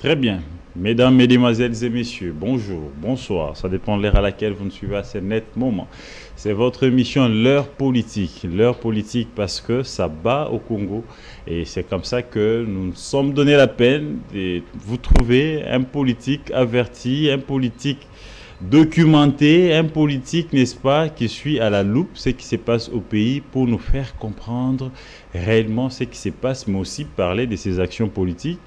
Très bien. Mesdames, mesdemoiselles et messieurs, bonjour, bonsoir. Ça dépend de l'heure à laquelle vous nous suivez à ce net moment. C'est votre émission L'heure politique. L'heure politique parce que ça bat au Congo. Et c'est comme ça que nous nous sommes donné la peine de vous trouver un politique averti, un politique documenté, un politique, n'est-ce pas, qui suit à la loupe ce qui se passe au pays pour nous faire comprendre réellement ce qui se passe, mais aussi parler de ses actions politiques.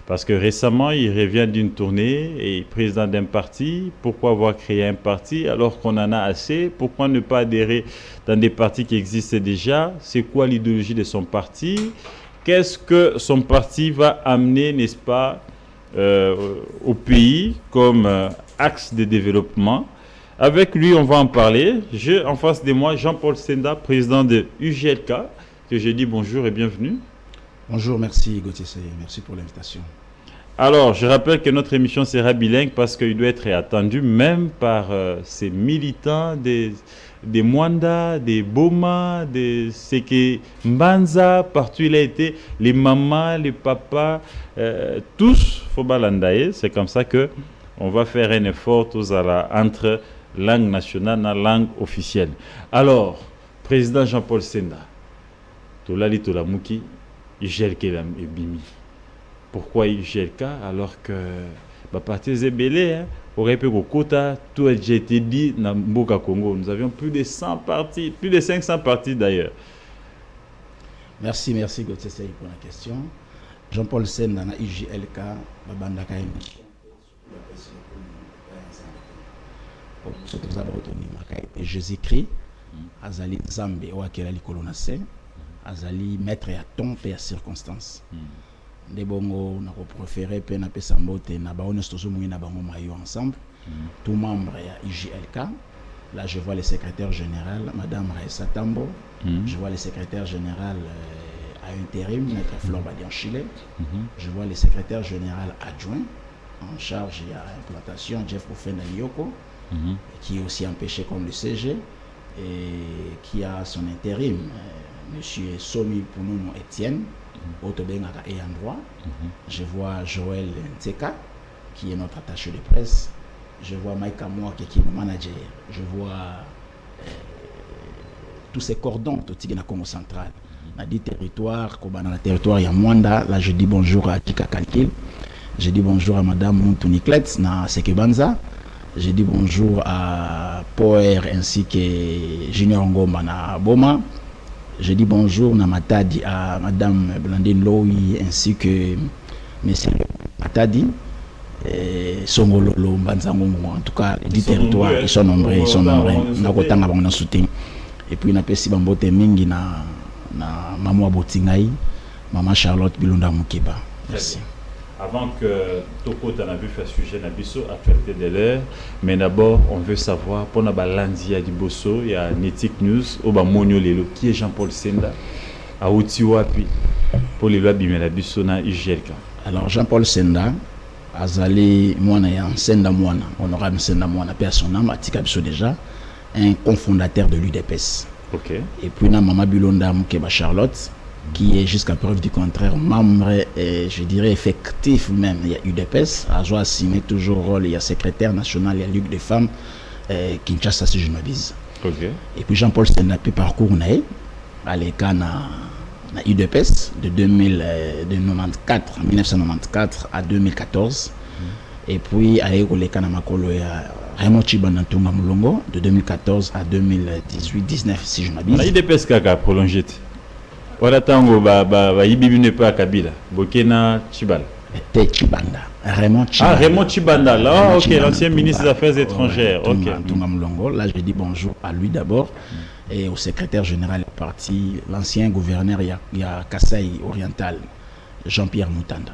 Parce que récemment, il revient d'une tournée et président d'un parti. Pourquoi avoir créé un parti alors qu'on en a assez? Pourquoi ne pas adhérer dans des partis qui existent déjà? C'est quoi l'idéologie de son parti? Qu'est-ce que son parti va amener, n'est-ce pas, au pays comme axe de développement? Avec lui, on va en parler. J'ai en face de moi Jean-Paul Senda, président de UGLK, que je dis bonjour et bienvenue. Bonjour, merci Gauthier, merci pour l'invitation. Alors, je rappelle que notre émission sera bilingue parce qu'il doit être attendu même par ces militants des Mwanda, des Boma, des Seke Mbanza, partout il a été, les mamans, les papas, tous Fobalandaye. C'est comme ça que on va faire un effort tous entre langue nationale et langue officielle. Alors, président Jean-Paul Senda, Tolali Tolamouki, UGLK et Bimi. Pourquoi UGLK alors que parti Zébélé aurait pu au quota, tout a déjà été dit dans Mboka Congo. Nous avions plus de 100 partis, plus de 500 partis d'ailleurs. Merci Gauthier pour la question. Jean-Paul Senda na UGLK, Babanda Kaimi. Jésus-Christ, Azali Zambé, Oakela Likolonase, Azali maître à ton et à circonstance. Des bongo, on a préféré peine à Pessambote, na baones tozoumou na bango maillot ensemble. Tout membre à IGLK. Là, je vois le secrétaire général, Madame Raissa Tambo. Je vois le secrétaire général à intérim, Maître Flore Badian-Chile. Je vois le secrétaire général adjoint en charge de l'implantation, Jeff Ofenda Lioko, qui est aussi empêché comme le CG et qui a son intérim, Monsieur Somi Pounou Etienne. Autobengaka et endroit. Je vois Joël Nteka qui est notre attaché de presse. Je vois Mike Amoua qui est mon manager. Je vois tous ces cordons tout na Congo central. On a dit territoire, dans le territoire il y a Mwanda. Là je dis bonjour à Kika Kalkil. Je dis bonjour à Madame Mountouniklet na Sekebanza. Je dis bonjour à Poer ainsi que Junior Ngoma na Boma. Je dis bonjour Namatadi à Madame Blandine Loui ainsi que Monsieur Matadi, Songololo, Mbanzangongo. En tout cas, les territoires, ils sont nombreux. Et puis, on a aussi Bambote Mingi na Maman Botingaï, Maman Charlotte Bilunda Mukeba. Merci. Avant que Toko t'en a vu faire sujet Nabiso, actualité de l'heure, mais d'abord, on veut savoir, pour la Balandia du Bosso, il y a Netic News, Oba Monyo Lelo, qui est Jean-Paul Senda, à Outiwapi, pour les lois Bimelabiso na UGLK. Alors, Jean-Paul Senda, Azali Mwana ya Senda Mwana, honorable Senda Mwana, père son âme, Atika Biso déjà, un cofondateur de l'UDPS. Ok. Et puis, na Maman Bilonda Mukeba Charlotte, qui est jusqu'à preuve du contraire membre et je dirais effectif même. Il y a UDPS, à Joa Simé toujours rôle, il y a secrétaire national, il y a Ligue des femmes, Kinshasa si je ne m'abuse. Okay. Et puis Jean-Paul Senapi parcours à l'écart na UDPS de 1994 à 2014. Et puis à l'écart na Makolo Raymond Chibanda Ntunga Mulongo de 2014 à 2018-19 si je ne m'abuse. UDPS kaka prolongé. Voilà tango Ibibi n'est pas à Kabila. Bokena Chibal. Chibanda. Raymond Chibanda. Ah, Raymond Chibanda. Là, ok, l'ancien ministre des Affaires étrangères. Ok. Là, je dis bonjour à lui d'abord et au secrétaire général du parti, l'ancien gouverneur il y a Kasaï Oriental, Jean-Pierre Moutanda.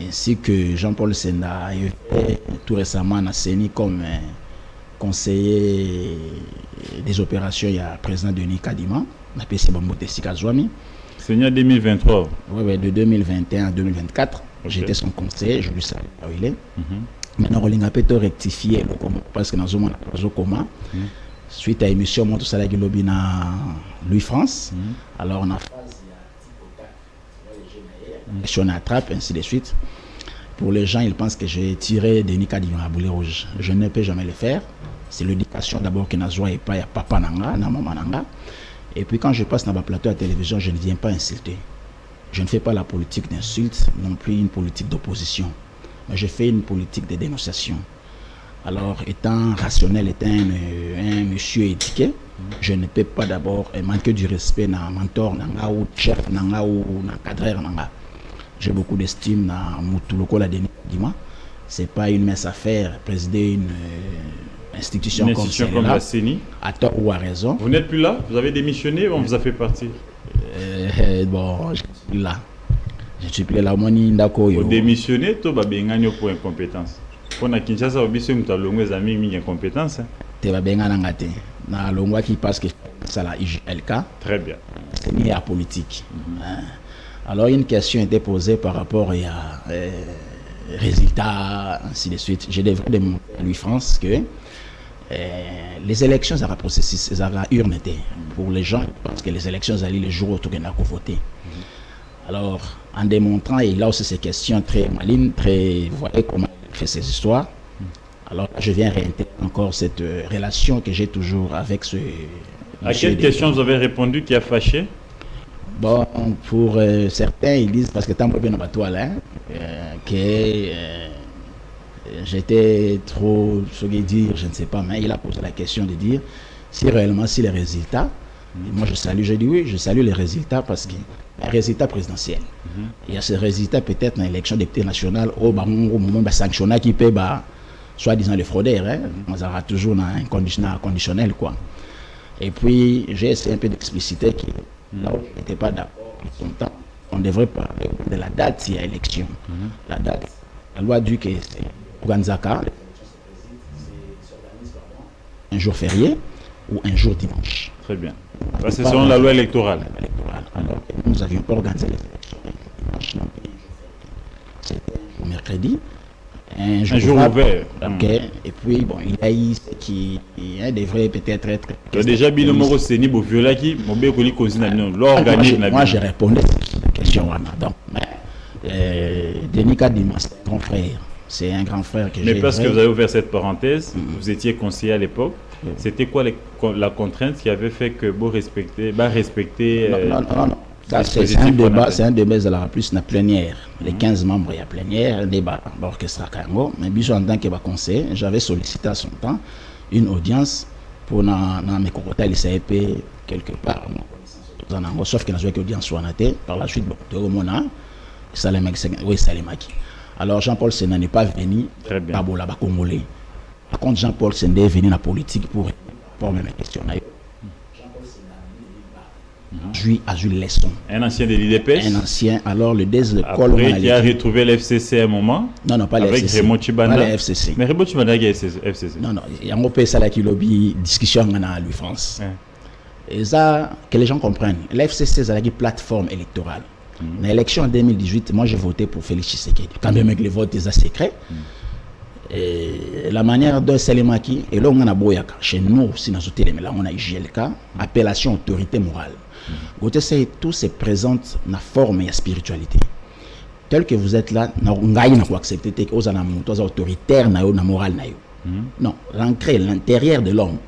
Ainsi que Jean-Paul Senda a été tout récemment à CENI comme conseiller des opérations. Il y a le président Denis Kadima. Seigneur 2023. Oui, de 2021 à 2024. Okay. J'étais son conseiller, je lui savais où il est. Maintenant, on a peut-être rectifié parce que nous avons un commun. Suite à l'émission, on a tout lobby na Louis France. Alors, on a phase, il y a on attrape, ainsi de suite. pour les gens, ils pensent que j'ai tiré Denis Kadima à boulet rouge. Je ne peux jamais le faire. C'est l'éducation d'abord que Nazwa et pas papa nanga, na maman nanga. Et puis quand je passe dans ma plateau à la télévision, je ne viens pas insulter. Je ne fais pas la politique d'insulte, non plus une politique d'opposition. Mais je fais une politique de dénonciation. Alors, étant rationnel, étant un monsieur éduqué, je ne peux pas d'abord manquer du respect à un mentor, nanga, ou chef, nanga, ou cadreur. Nanga. J'ai beaucoup d'estime dans Moutoulouko la Denis Kadima. Ce n'est pas une mince affaire, présider une institution comme la CENI. À tort ou à raison. Vous n'êtes plus là? Vous avez démissionné ou on vous a fait partir? Bon, je suis là. Je suis plus là. Vous démissionnez, tu vas bien pour incompétence. Pour Kinshasa, vous avez des amis qui ont incompétence. Tu vas bien gagner. Na longwa qui passe que ça la IGLK. Très bien. C'est lié à la politique. Alors une question était posée par rapport à résultats, ainsi de suite. Je devrais demander à Louis France que les élections, ça va processus, ça va urne pour les gens, parce que les élections allaient le jour où tout le monde a voté. Alors, en démontrant, et là aussi ces questions très malines, très, vous voyez comment il fait ces histoires. Alors, je viens réintégrer encore cette relation que j'ai toujours avec ce. À quelle question vous avez répondu qui a fâché? Bon, pour certains, ils disent, parce que tant bien dans ma toile, que j'étais trop, je vais dire, je ne sais pas, mais il a posé la question de dire si réellement, si les résultats, moi je salue, j'ai dit oui, je salue les résultats parce que les résultats présidentiels. Il y a ces résultats peut-être dans l'élection député national, au moment sanctionné qui peut, soi-disant les fraudeurs, on aura toujours dans un conditionnel, quoi. Et puis, j'ai essayé un peu d'expliciter que là où je n'étais pas d'accord, on devrait parler de la date s'il y a élection. La date, la loi dit que c'est Ouganzaka, un jour férié ou un jour dimanche. Très bien. C'est selon la loi électorale. Alors, nous n'avions pas organisé les élections dimanche, c'était un mercredi. Un jour ouvert. Okay. Et puis, bon, il y a eu ce qui devrait peut-être être. Déjà, Bilomoro Seni, Boviolaki, Mobekoli Kozina, l'organisme. Moi, je répondais à cette question. Donc, Denis Kadima, c'est un grand frère. C'est un grand frère que j'ai. Mais parce que vous avez ouvert cette parenthèse, vous étiez conseiller à l'époque. C'était quoi la contrainte qui avait fait que vous respectez. Non. C'est un débat de la plus la plénière. Les 15 membres, il y a plénière, un débat orchestre Kango. Mais bien en tant que conseiller, j'avais sollicité à son temps une audience pour mes cocotas le CEP quelque part. Sauf que nous avons audience soit noté. Par la suite, Salemaki. Alors Jean-Paul Sénat n'est pas venu à Bolaba Congolais. Par contre, Jean-Paul Sénat est venu à la politique pour répondre à mes questions. A eu leçon. Un ancien de l'IDPS. Un ancien, alors le DES de Col. Après, il a retrouvé l'FCC à un moment. Non, pas avec l'FCC. Raymond Chibanda. Pas l'FCC. Mais Raymond Chibanda, il y a FCC. Non, il y a un peu ça qui lobby discussion à Louis France. Et ça, que les gens comprennent. L'FCC, c'est une plateforme électorale. Dans l'élection en 2018, moi j'ai voté pour Félix Tshisekedi. Quand même, les votes étaient secrets. Et la manière de Salemaki, et là on a Boyaka, chez nous, si nous on a IGLK, appellation autorité morale. Tout se présente dans la forme et la spiritualité. Tel que vous êtes là, vous n'avez pas accepté que vous êtes autoritaire, vous êtes moral. Non, l'ancré, l'intérieur de l'homme,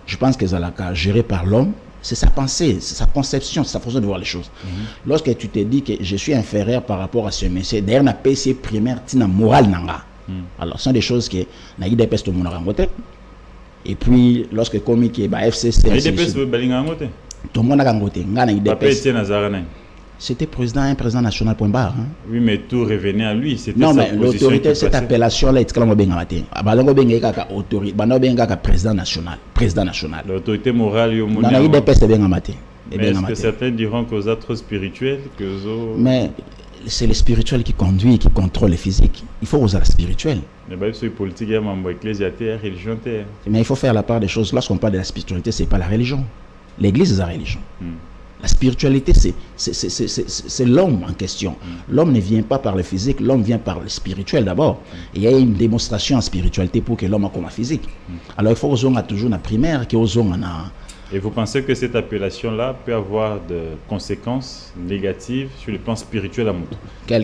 je pense que c'est géré par l'homme, c'est sa pensée, c'est sa conception, c'est sa façon de voir les choses. Lorsque tu te dis que je suis inférieur par rapport à ce monsieur, d'ailleurs, la PC primaire, c'est moral. Alors, ce sont des choses que l'IDPS tout le monde a rencontré. Et puis, lorsque comme qui est FCC, l'IDPS tout le monde a rencontré. C'était un président national point barre. Oui, mais tout revenait à lui. Non, mais l'autorité, cette appellation-là, c'est comme président national. L'autorité morale, mais est-ce que certains diront que vous êtes trop spirituel, mais c'est le spirituel qui conduit, qui contrôle le physique. Il faut oser le spirituel. Mais il faut faire la part des choses. Lorsqu'on parle de la spiritualité, ce n'est pas la religion. L'église, c'est la religion. La spiritualité, c'est l'homme en question. L'homme ne vient pas par le physique, l'homme vient par le spirituel d'abord. Il y a une démonstration en spiritualité pour que l'homme ait comme un physique. Alors il faut toujours la primaire, qu'il y ait Et vous pensez que cette appellation-là peut avoir de conséquences négatives sur le plan spirituel à Moutou?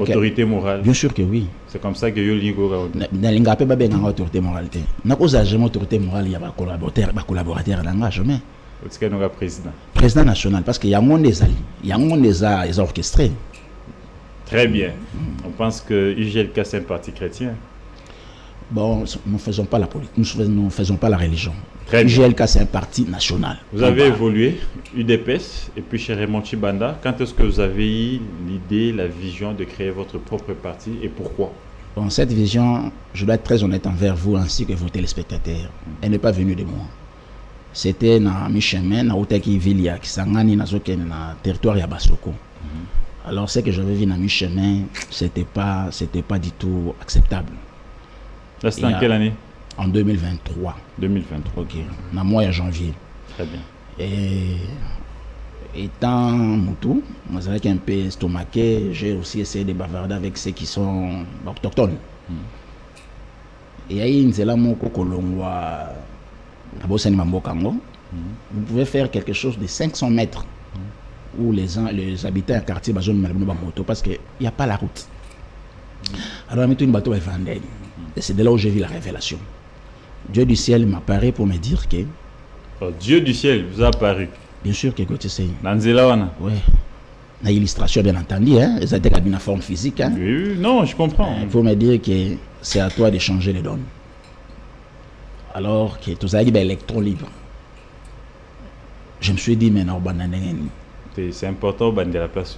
Autorité morale? Bien sûr que oui. C'est comme ça que Yolingo Gaondi. Nalinga peut pas bien autorité morale. N'a pas jamais autorité morale, il y a pas collaborateur dans jamais. Est-ce qu'il y a un président? Président national, parce qu'il y a un monde des alliés, il y a un monde des orchestrés. Très bien. On pense que UGLK c'est un parti chrétien. Bon, nous ne faisons pas la politique, nous ne faisons pas la religion. Très bien. UGLK c'est un parti national. Vous avez évolué, UDPS, et puis chez Raymond Chibanda. Quand est-ce que vous avez eu l'idée, la vision de créer votre propre parti et pourquoi? Bon, cette vision, je dois être très honnête envers vous ainsi que vos téléspectateurs. Elle n'est pas venue de moi. C'était dans mi-chemin, dans Otaki Vilia, qui s'engage dans le territoire de Basoko. Alors, ce que j'avais vu dans mi-chemin, c'était pas du tout acceptable. Là, c'était en quelle année? En 2023. 2023. Ok, dans le mois de janvier. Très bien. Et étant Moutou, moi j'avais un peu estomaqué, j'ai aussi essayé de bavarder avec ceux qui sont autochtones. Et il y a une Kolongwa, vous pouvez faire quelque chose de 500 mètres où les habitants du quartier ont moto parce qu'il n'y a pas la route. Alors, on a mis une bateau et c'est de là où j'ai vu la révélation. Dieu du ciel m'apparaît pour me dire que. Oh, Dieu du ciel vous a apparu. Bien sûr que Gauthier Sey. Nanzelawana. Oui. Dans l'illustration, bien entendu, hein. Ils étaient dans la forme physique. Hein. Oui, non, je comprends. Pour me dire que c'est à toi de changer les donnes. Alors que tout ça, il y a électron libre. Je me suis dit, mais non, c'est important de la place.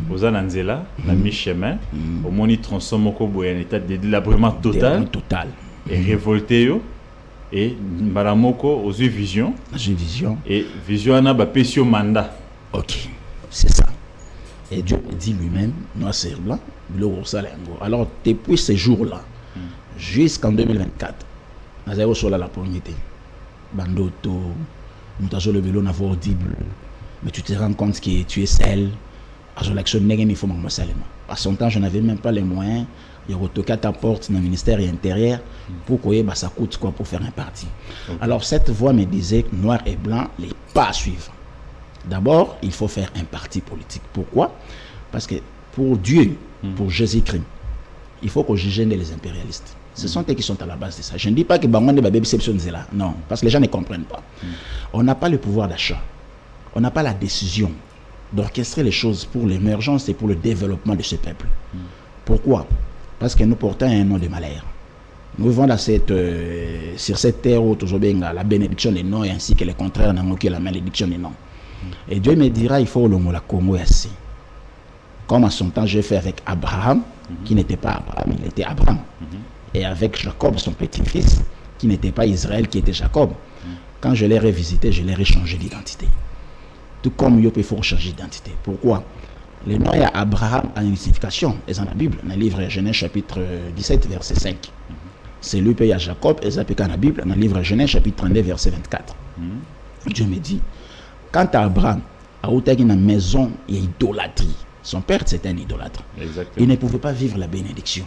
Vous avez Nanzela, dans le mi-chemin, au moins il transforme un état de délabrement total. Et révolté. Et Maramoko aux yeux vision. J'ai vision. Et vision a un pécio mandat. Ok, c'est ça. Et Dieu me dit lui-même, noir sur blanc, alors depuis ces jours-là, jusqu'en 2024, nous avons sur la première. Bandoto, nous avons le vélo n'avons audible, mais tu te rends compte que tu es seul. À son temps, je n'avais même pas les moyens. Il y a autocat ta porte dans le ministère intérieur pour que ça coûte quoi pour faire un parti. Okay. Alors cette voix me disait que noir et blanc, les pas à suivre. D'abord, il faut faire un parti politique. Pourquoi? Parce que pour Dieu, pour Jésus-Christ, il faut que je gêne les impérialistes. Ce sont eux qui sont à la base de ça. Je ne dis pas que Bangonde Babé c'est là. Non, parce que les gens ne comprennent pas. On n'a pas le pouvoir d'achat. On n'a pas la décision d'orchestrer les choses pour l'émergence et pour le développement de ce peuple. Pourquoi? Parce que nous portons un nom de malheur. Nous vivons dans sur cette terre où toujours bien la bénédiction des noms ainsi que le contraire n'a que la malédiction des noms. Et Dieu me dira, il faut le mot la Congo ainsi. Comme à son temps j'ai fait avec Abraham, qui n'était pas Abraham, il était Abraham. Et avec Jacob, son petit-fils, qui n'était pas Israël, qui était Jacob. Quand je l'ai revisité, je l'ai réchangé d'identité. Tout comme il faut changer d'identité. Pourquoi? Le nom Abraham a une signification. Et dans la Bible, dans le livre Genèse chapitre 17, verset 5. C'est lui qui a Jacob, et ça dans la Bible, dans le livre Genèse chapitre 32, verset 24. Dieu me dit, quand Abraham a eu une maison et idolâtrie, son père c'était un idolâtre. Exactement. Il ne pouvait pas vivre la bénédiction.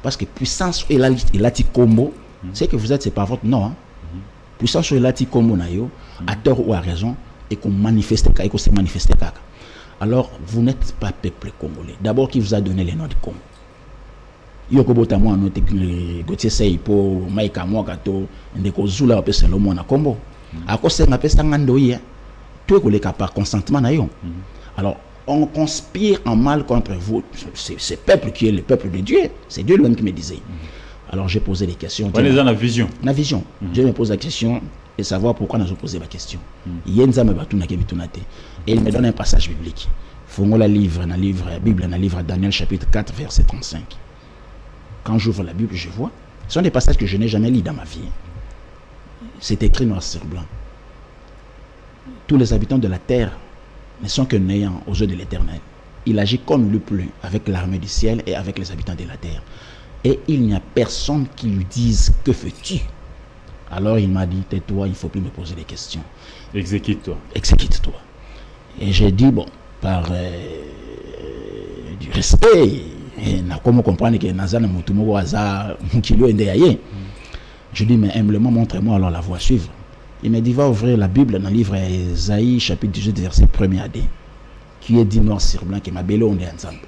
Parce que puissance et l'ati combo, c'est que vous êtes, c'est pas votre nom. Hein? Puissance et l'ati combo, à tort ou à raison, et qu'on manifeste, et qu'on se manifeste. Alors, vous n'êtes pas peuple congolais. D'abord, qui vous a donné les noms du Congo? Yokobota moi no Gauthier Sey pour Maïka Mwakato ndeko Zula pe Salomon na Combo. A cause na pesa ngandoye. Tout est par consentement na yo. Alors, on conspire en mal contre vous. C'est ce peuple qui est le peuple de Dieu. C'est Dieu lui-même qui me disait. Alors, j'ai posé des questions. On est dans la vision. La vision. Dieu me pose la question et savoir pourquoi nous avons posé la question. Et il me donne un passage biblique. Fongo la livre, dans la Bible, dans le livre Daniel chapitre 4, verset 35. Quand j'ouvre la Bible, je vois. Ce sont des passages que je n'ai jamais lus dans ma vie. C'est écrit noir sur blanc. Tous les habitants de la terre ne sont que néants aux yeux de l'Éternel. Il agit comme le pleut avec l'armée du ciel et avec les habitants de la terre. Et il n'y a personne qui lui dise que fais-tu. Alors il m'a dit, tais-toi, il ne faut plus me poser des questions. Exécute-toi. Exécute-toi. Et j'ai dit, bon, par du respect, comment comprendre que Nazana Moutumo Waza Mukilo Ndeyaye. Je dis, mais humblement, montrez-moi alors la voie à suivre. Il m'a dit, va ouvrir la Bible dans le livre Esaïe, chapitre 18, verset 1er à D, qui est dit noir sur blanc, que ma belle on est ensemble.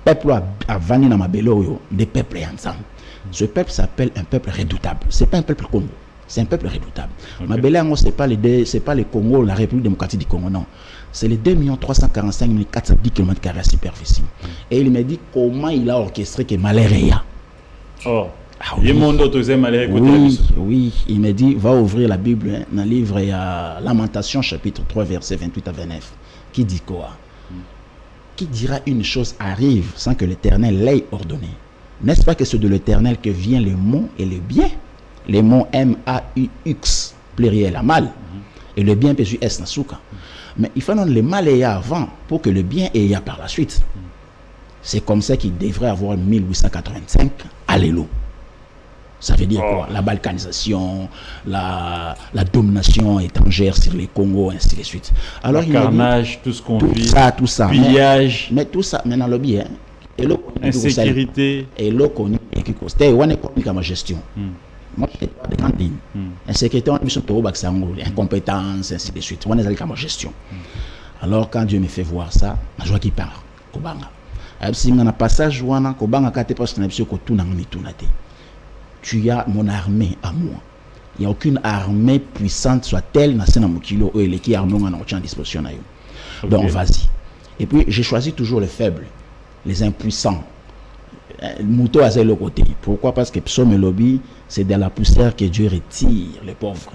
Peuple a vanni dans ma belle, des peuples ensemble. Ce peuple s'appelle un peuple redoutable. C'est pas un peuple Congo, c'est un peuple redoutable. Okay. Ma belle, c'est pas le Congo, la République démocratique du Congo, non. C'est les 2 345 410 km² à superficie. Et il m'a dit comment il a orchestré que Maléria. Oh. Oui, il m'a dit, va ouvrir la Bible, dans le livre, il y a Lamentation, chapitre 3, verset 28 à 29, qui dit quoi? Qui dira une chose arrive sans que l'Éternel l'ait ordonné? N'est-ce pas que c'est de l'Éternel que vient le mot et le bien? Les mots M-A-U-X, pluriel à mal, et le bien P-U-S Nasuka. Mais il faut donner le mal et avant pour que le bien ait par la suite. C'est comme ça qu'il devrait avoir 1885, alléluia. Ça veut dire quoi? La balkanisation, la domination étrangère sur les Congos, ainsi de suite. Alors, le carnage, tout ce qu'on vit, tout ça, pillage. Mais tout ça, maintenant, le bien, insécurité. Et là, on est comme gestion. Moi, je n'ai pas de grande ligne. Insécurité, on est incompétence, ainsi de suite. On est comme gestion. Alors, quand Dieu me fait voir ça, je vois qu'il part. Si on a un passage, tu as mon armée à moi. Il n'y a aucune armée puissante soit telle dans qui armée en disposition. Donc vas-y. Et puis j'ai choisi toujours les faibles, les impuissants. Mouton à le côté. Pourquoi? Parce que psaume et lobby, c'est de la poussière que Dieu retire les pauvres.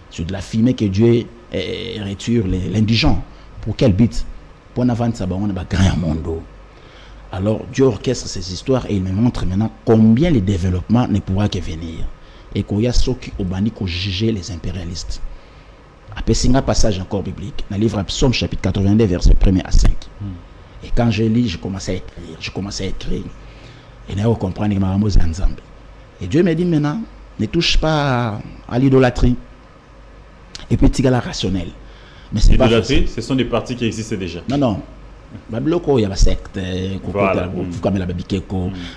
C'est de la fumée que Dieu retire l'indigent. Pour quel but? Pour n'avancer ça, on a un grand monde. Alors Dieu orchestre ces histoires et il me montre maintenant combien le développement ne pourra que venir. Et qu'il y a ceux qui ont banni pour juger les impérialistes. Après, c'est un passage encore biblique. Dans le livre Psaume chapitre 82, verset 1er à 5. Et quand je lis, je commence à écrire. Et là, on comprend que je suis ensemble. Et Dieu me dit maintenant, ne touche pas à l'idolâtrie. Et puis, tu as la rationnelle. Mais c'est l'idolâtrie, ce sont des partis qui existent déjà. Non. Il y a la secte,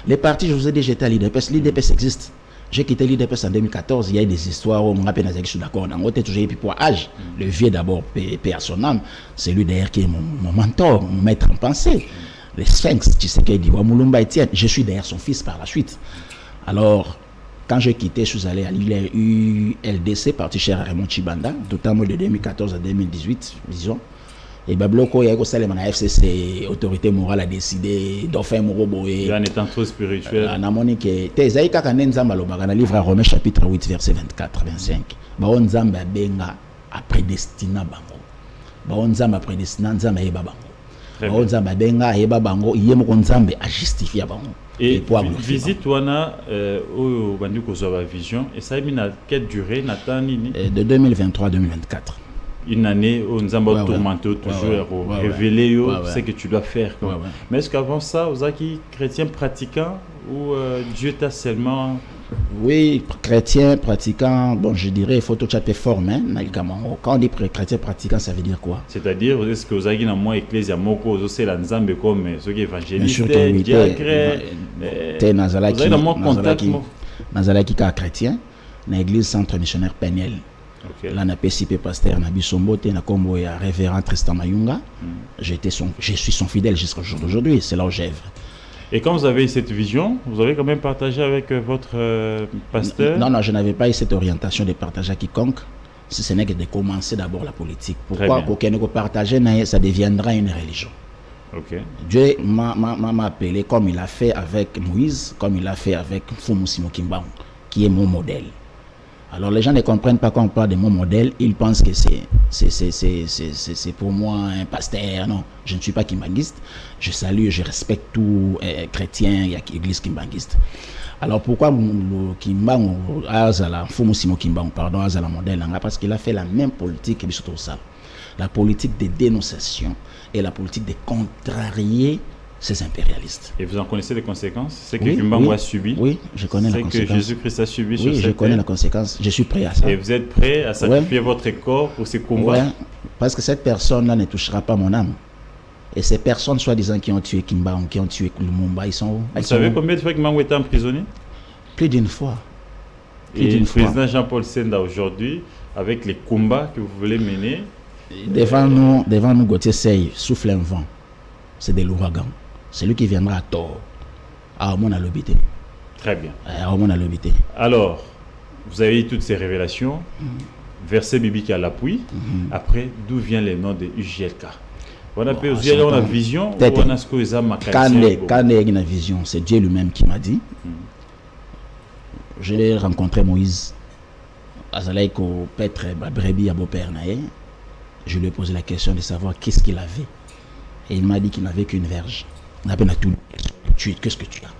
les partis, je vous ai dit, j'étais à l'IDPS. L'IDPS existe. J'ai quitté l'IDPS en 2014. Il y a des histoires où on rappelle, je suis d'accord. On a toujours eu pour âge. Le vieux d'abord, paix à son âme. C'est lui d'ailleurs qui est mon mentor, mon maître en pensée. Les Sphinx, tu sais qu'il dit, Mulumba Etienne. Je suis d'ailleurs son fils par la suite. Alors, quand j'ai quitté, je suis allé à l'ULDC, parti cher à Raymond Chibanda, totalement de 2014 à 2018, disons. Et Babloko, il y a un FCC, autorité morale a décidé d'en faire mon robot. Il y a un état trop spirituel. En amonique, Tezaï Kakanenzamba, le livre à Romains, chapitre 8, verset 24-25. Baon Zamba Benga a prédestiné Bango. Baon Zamba a prédestiné Nzamba Eba Bango. Baon Zamba Benga Eba Bango, Yemo Nzamba a justifié Bango. Et visite Wana au Banduko Zaba Vision, et ça a mis quelle durée, Nathan Nini? De 2023 à 2024. Une année où nous avons tourmenté toujours révéler ce que tu dois faire. Mais est-ce qu'avant ça, vous avez chrétien pratiquant ou Dieu t'a seulement... Oui, chrétien pratiquant, bon, je dirais, il faut tout chaper forme. Quand on dit chrétien pratiquant, ça veut dire quoi? C'est-à-dire, est-ce que vous avez un mois ecclésia moko, vous avez l'ensemble comme ceux qui évangélisent, diacre, vous avez un mois contact. Nazalaki chrétien, dans l'église centre missionnaire Péniel. Là, on a participé pasteur Nabisombo, on a comme révérend Tristan Mayunga. Je suis son fidèle jusqu'au jour d'aujourd'hui, c'est là où j'œuvre. Et quand vous avez eu cette vision, vous avez quand même partagé avec votre pasteur? Non, je n'avais pas eu cette orientation de partager à quiconque. Si ce n'est que de commencer d'abord la politique. Pourquoi? Pour qu'on ne partage, ça deviendra une religion. Dieu m'a appelé comme il a fait avec Moïse, comme il a fait avec Fumu Simo Kimbangu, qui est mon modèle. Alors les gens ne comprennent pas quand on parle de mon modèle, ils pensent que c'est pour moi un pasteur. Non, je ne suis pas kimbanguiste. Je salue, je respecte tout chrétien et église kimbanguiste. Alors pourquoi le Kimbangu Azala, Fumusimo Kimbangu, pardon, Azala modèle? Parce qu'il a fait la même politique que Bissoto Sal. La politique de dénonciation et la politique de contrarier ces impérialistes. Et vous en connaissez les conséquences? C'est que Kimbangu a subi? Oui, je connais la conséquence. C'est que Jésus-Christ a subi sur cette terre? Oui, je connais la conséquence. Je suis prêt à ça. Et vous êtes prêt à sacrifier votre corps pour ces combats? Oui, parce que cette personne-là ne touchera pas mon âme. Et ces personnes, soi-disant, qui ont tué Kimbangu, qui ont tué Lumumba, ils sont où? Vous savez combien de fois Kimbangu était emprisonné? Plus d'une fois. Et le président Jean-Paul Senda aujourd'hui, avec les combats que vous voulez mener, devant nous, Gauthier Sey souffle un vent. C'est de l'ouragan. C'est lui qui viendra à tort. À mon alobité. Très bien. À mon alobité. Alors, vous avez eu toutes ces révélations, verset biblique à l'appui. Après, d'où vient le nom de UJLK? On a vision ou on a ce que les âmes quand il y a une vision, c'est Dieu lui-même qui m'a dit. Je l'ai rencontré Moïse. Azalaïko Petre Babrebi à Beau-Père Naé. Je lui ai posé la question de savoir qu'est-ce qu'il avait. Et il m'a dit qu'il n'avait qu'une verge. On a tout. Qu'est-ce que tu as?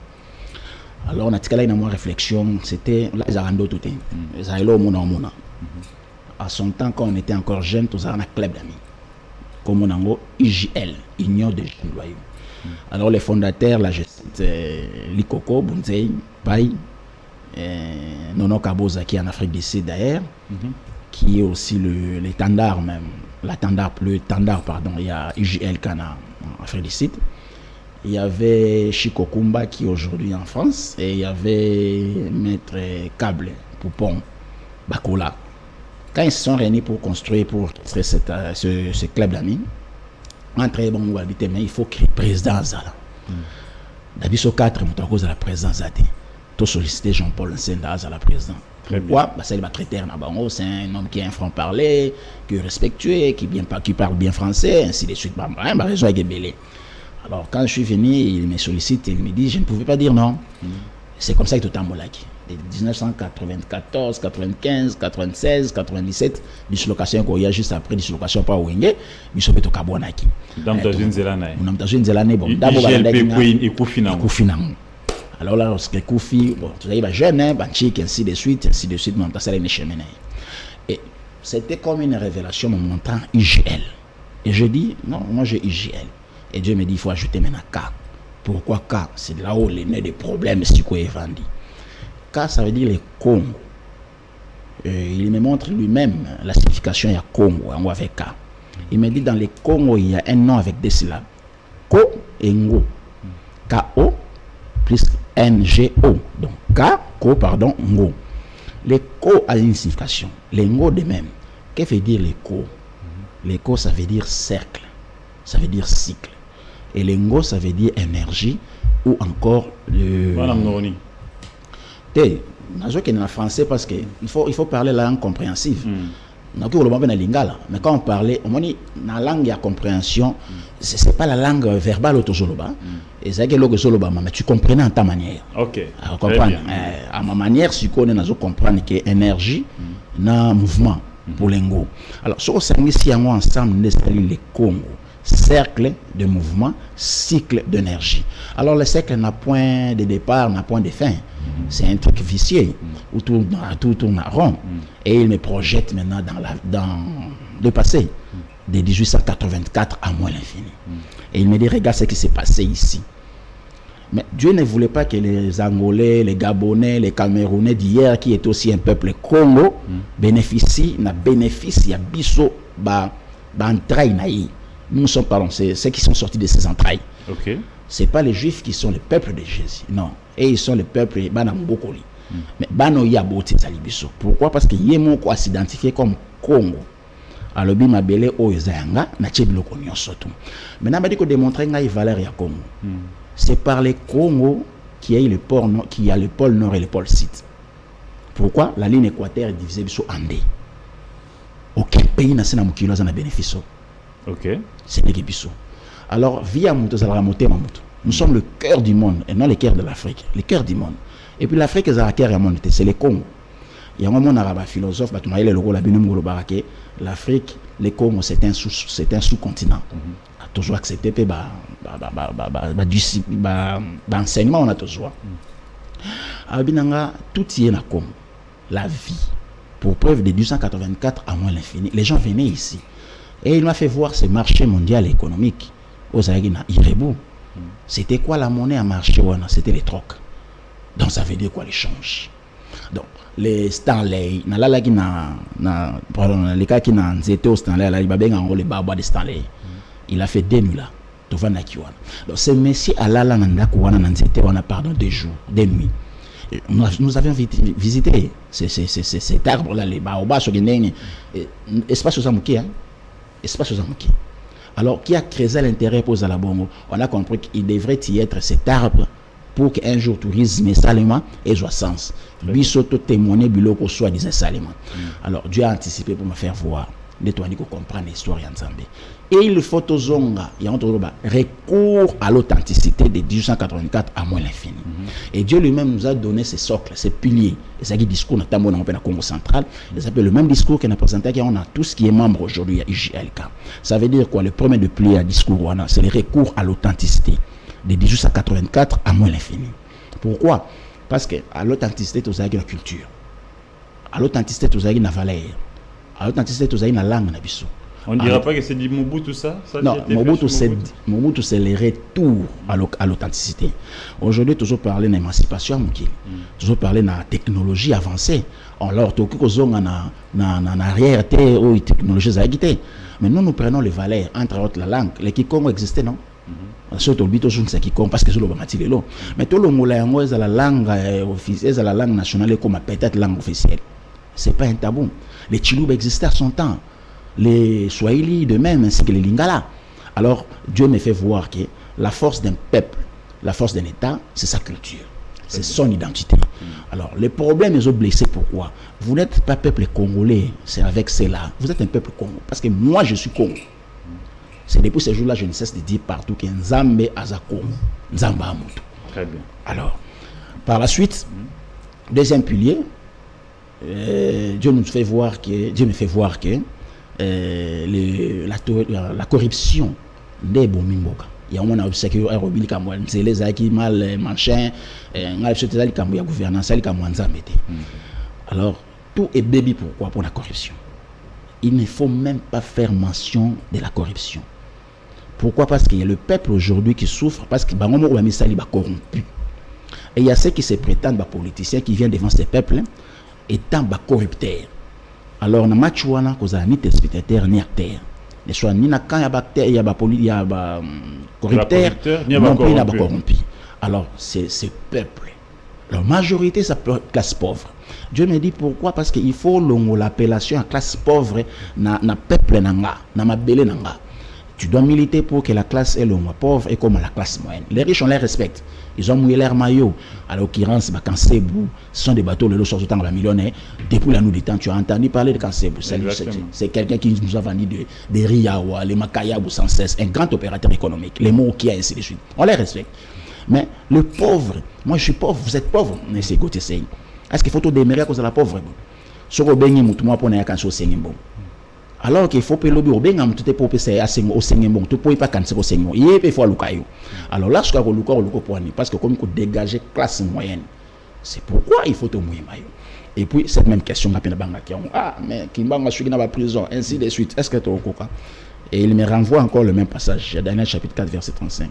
Alors on a tiré une réflexion. C'était là ils ont tout. Ils ont à son temps, quand on était encore jeune, tous avons un club d'amis. Comme on a IJL, Union des jeunes loyaux. Alors les fondateurs, là je cite Likoko, Bunzei, Pai, Nono Kaboza qui est en Afrique du Sud d'ailleurs, qui est aussi l'étendard même, il y a IJL Kana en Afrique du Sud. Il y avait Chico Kumba qui est aujourd'hui en France, et il y avait Maître Cable, Poupon, Bakola. Quand ils se sont réunis pour construire, pour créer ce club d'amis, un très bon mot habité, mais il faut créer président Zala. D'habitude, 4 à cause de la présidence Zati. Tout sollicité Jean-Paul Senda à la présidence. Pourquoi? C'est le traitaire Nabango, c'est un homme qui est un franc-parler, qui est respectueux, qui parle bien français, ainsi de suite. Raison est belé. Alors, quand je suis venu, il me sollicite, il me dit, je ne pouvais pas dire non. C'est comme ça que tout le monde l'a dit. De 1994, 95, 96, 97, dislocation qu'il y a juste après dislocation par Wenge, nous sommes au Kabouanaki. Dans une Zélane. Dans une Zélane, bon, d'abord, alors là, lorsque Koufi, bon, tu sais, jeune, Banchik, ainsi de suite, mon tassel est cheminée. Et c'était comme une révélation me montrant IGL. Et je dis, non, moi j'ai IGL. Et Dieu me dit, il faut ajouter maintenant K. Pourquoi K? C'est là où les nez des problèmes psycho-évendis. K, ça veut dire les Congo. Il me montre lui-même la signification, il y a Congo, avec K. Il me dit, dans les Congo, il y a un nom avec des syllabes. Ko et Ngo. K-O plus N-G-O. Donc, K, Ko, pardon, Ngo. Les Ko a une signification. Les Ngo de même. Qu'est-ce que veut dire les Ko? Les Ko, ça veut dire cercle. Ça veut dire cycle. Et les Ngo, ça veut dire énergie ou encore le... Madame Noroni. Je suis en français parce qu'il faut parler la langue compréhensive. Mais quand on parlait, la langue de compréhension, ce n'est pas la langue verbale et c'est que mais tu comprenais en ta manière. Ok. À ma manière, si on comprend que l'énergie, un mouvement pour les Ngo. Alors, si on ici ensemble, les Congo. Cercle de mouvement, cycle d'énergie. Alors le cercle n'a point de départ, n'a point de fin. C'est un truc vicieux où tout tourne à rond. Et il me projette maintenant dans le passé, de 1884 à moins l'infini. Et il me dit, regarde ce qui s'est passé ici. Mais Dieu ne voulait pas que les Angolais, les Gabonais, les Camerounais d'hier, qui est aussi un peuple Congo, bénéficient, il y a biso, nous sommes, pardon, c'est ceux qui sont sortis de ces entrailles. Okay. Ce n'est pas les Juifs qui sont le peuple de Jésus. Non. Et ils sont le peuple Banambokoli. Mais Banoya Boti Zalibiso. Pourquoi? Parce que Yémo quoi s'identifier comme Congo. Alors, Bimabele Oezanga, Nachebilo Konyon Sotou. Maintenant, je vais démontrer qu'il y a valeur à Congo. C'est par les Congo qu'il y a le pôle nord et le pôle sud. Pourquoi? La ligne équatoriale est divisée en deux. Aucun pays n'a pas bénéfice. Ok. C'est Néguébisso. Alors, via Mouto Zalramoté Mamouto, nous sommes le cœur du monde et non le cœur de l'Afrique. Le cœur du monde. Et puis l'Afrique, c'est le Congo. Il y a un moment arabe philosophe, l'Afrique, le Congo, c'est un sous-continent. On a toujours accepté l'enseignement, on a toujours. Tout y est dans le Congo. La vie. Pour preuve de 1884 à moins l'infini. Les gens venaient ici. Et il m'a fait voir ce marché mondial économique. C'était quoi la monnaie à marché? C'était les trocs. Donc ça veut dire quoi l'échange? Donc les Stanley, les cas qui n'ont été au Stanley, les babas de Stanley. Il a fait 2 nuits là. Donc ce monsieur à la pardon 2 jours, 2 nuits. Nous avions visité cet arbre-là, les baobabs, espace aux amouqués, hein? Espace aux amouqués. Alors, qui a créé l'intérêt pour Zalabongo? On a compris qu'il devrait y être cet arbre pour qu'un jour tourisme et salement ait sens. Bisoto témoigner biloko soit disant salement. Alors, Dieu a anticipé pour me faire voir. Les toi qu'on comprendre l'histoire ensemble. Et il faut aux zonga, il y a un recours à l'authenticité de 1884 à moins l'infini. Et Dieu lui-même nous a donné ces socles, ces piliers. Et ça qui discours notamment dans le Congo central, ça s'appelle le même discours qu'on a présenté qu'on a tout ce qui est membre aujourd'hui à IJLK. Ça veut dire quoi? Le premier de pilier à discours, c'est le recours à l'authenticité de 1884 à moins l'infini. Pourquoi? Parce que à l'authenticité, tu as la culture. À l'authenticité, tu as la valeur. À l'authenticité, tu as la langue. On ne dira pas que c'est du Mobutu ça? Non, Mobutu c'est le retour à l'authenticité. Aujourd'hui, toujours parler d'émancipation, toujours parler de technologie avancée. Alors, tout ce qu'on a en arrière, ou technologie agitée. Mais nous prenons les valeurs, entre autres la langue. Les Kikongo existaient, non? Surtout le je ne sais qui compte parce que c'est le bamatilé là. Mais tout le monde est la langue officielle, la langue nationale comme peut-être langue officielle. C'est pas un tabou. Les Chiloubes existaient à son temps. Les Swahili de même, ainsi que les Lingala. Alors, Dieu me fait voir que la force d'un peuple, la force d'un État, c'est sa culture, c'est son identité. Alors, les problèmes, ils ont blessé, pourquoi? Vous n'êtes pas peuple congolais, c'est avec cela. Vous êtes un peuple congo, parce que moi, je suis Congo. C'est depuis ce jour-là, je ne cesse de dire partout que Nzambe Aza Congo, Nzamba Amutu. Très bien. Alors, par la suite, deuxième pilier, Dieu me fait voir que la corruption des Bomimboka. Il y a un moment où c'est que les acquis mal machin, la gouvernance, alors tout est baby pourquoi? Pour la corruption. Il ne faut même pas faire mention de la corruption. Pourquoi? Parce qu'il y a le peuple aujourd'hui qui souffre parce que Bangomo ou Amisali va corrompu. Et il y a ceux qui se prétendent politiciens qui viennent devant ces peuples étant corrupteurs. Alors, na matchouana cause ni spectateur ni acteur. Ne soit ni na quand il y a corrupteur, non plus il y a corrompu. Alors, c'est ce peuple. La majorité, c'est la classe pauvre. Dieu me dit pourquoi? Parce qu'il faut l'appellation à classe pauvre na peuple nanga, na mabele nanga. Tu dois militer pour que la classe est pauvre et comme la classe moyenne. Les riches, on les respecte. Ils ont mouillé leur maillot. À l'occurrence, Kansebou, ce sont des bateaux, le lot sur autant de millionnaires. Depuis la nuit du temps, tu as entendu parler de Kansebou. C'est quelqu'un qui nous a vendu des Riyawa, les Makayabou sans cesse, un grand opérateur économique, les mots qui a ainsi de suite. On les respecte. Mais le pauvre, moi je suis pauvre, vous êtes pauvre, mais c'est côté c'est. Est-ce qu'il faut tout démérer à cause de la pauvre? Sur le béni, moi pour n'avoir qu'un chose alors qu'il faut que le bureau bien tout est pour passer à au Seigneur tout pour pas cancer au Seigneur il faut lukayo alors là ce qu'on luko pour parce que comme qu'on dégager classe moyenne c'est pourquoi il faut te mouiller maillot et puis cette même question la peine banga qui mais Kimbanga suis dans la prison ainsi de suite est-ce que tu au coca et il me renvoie encore le même passage Daniel chapitre 4 verset 35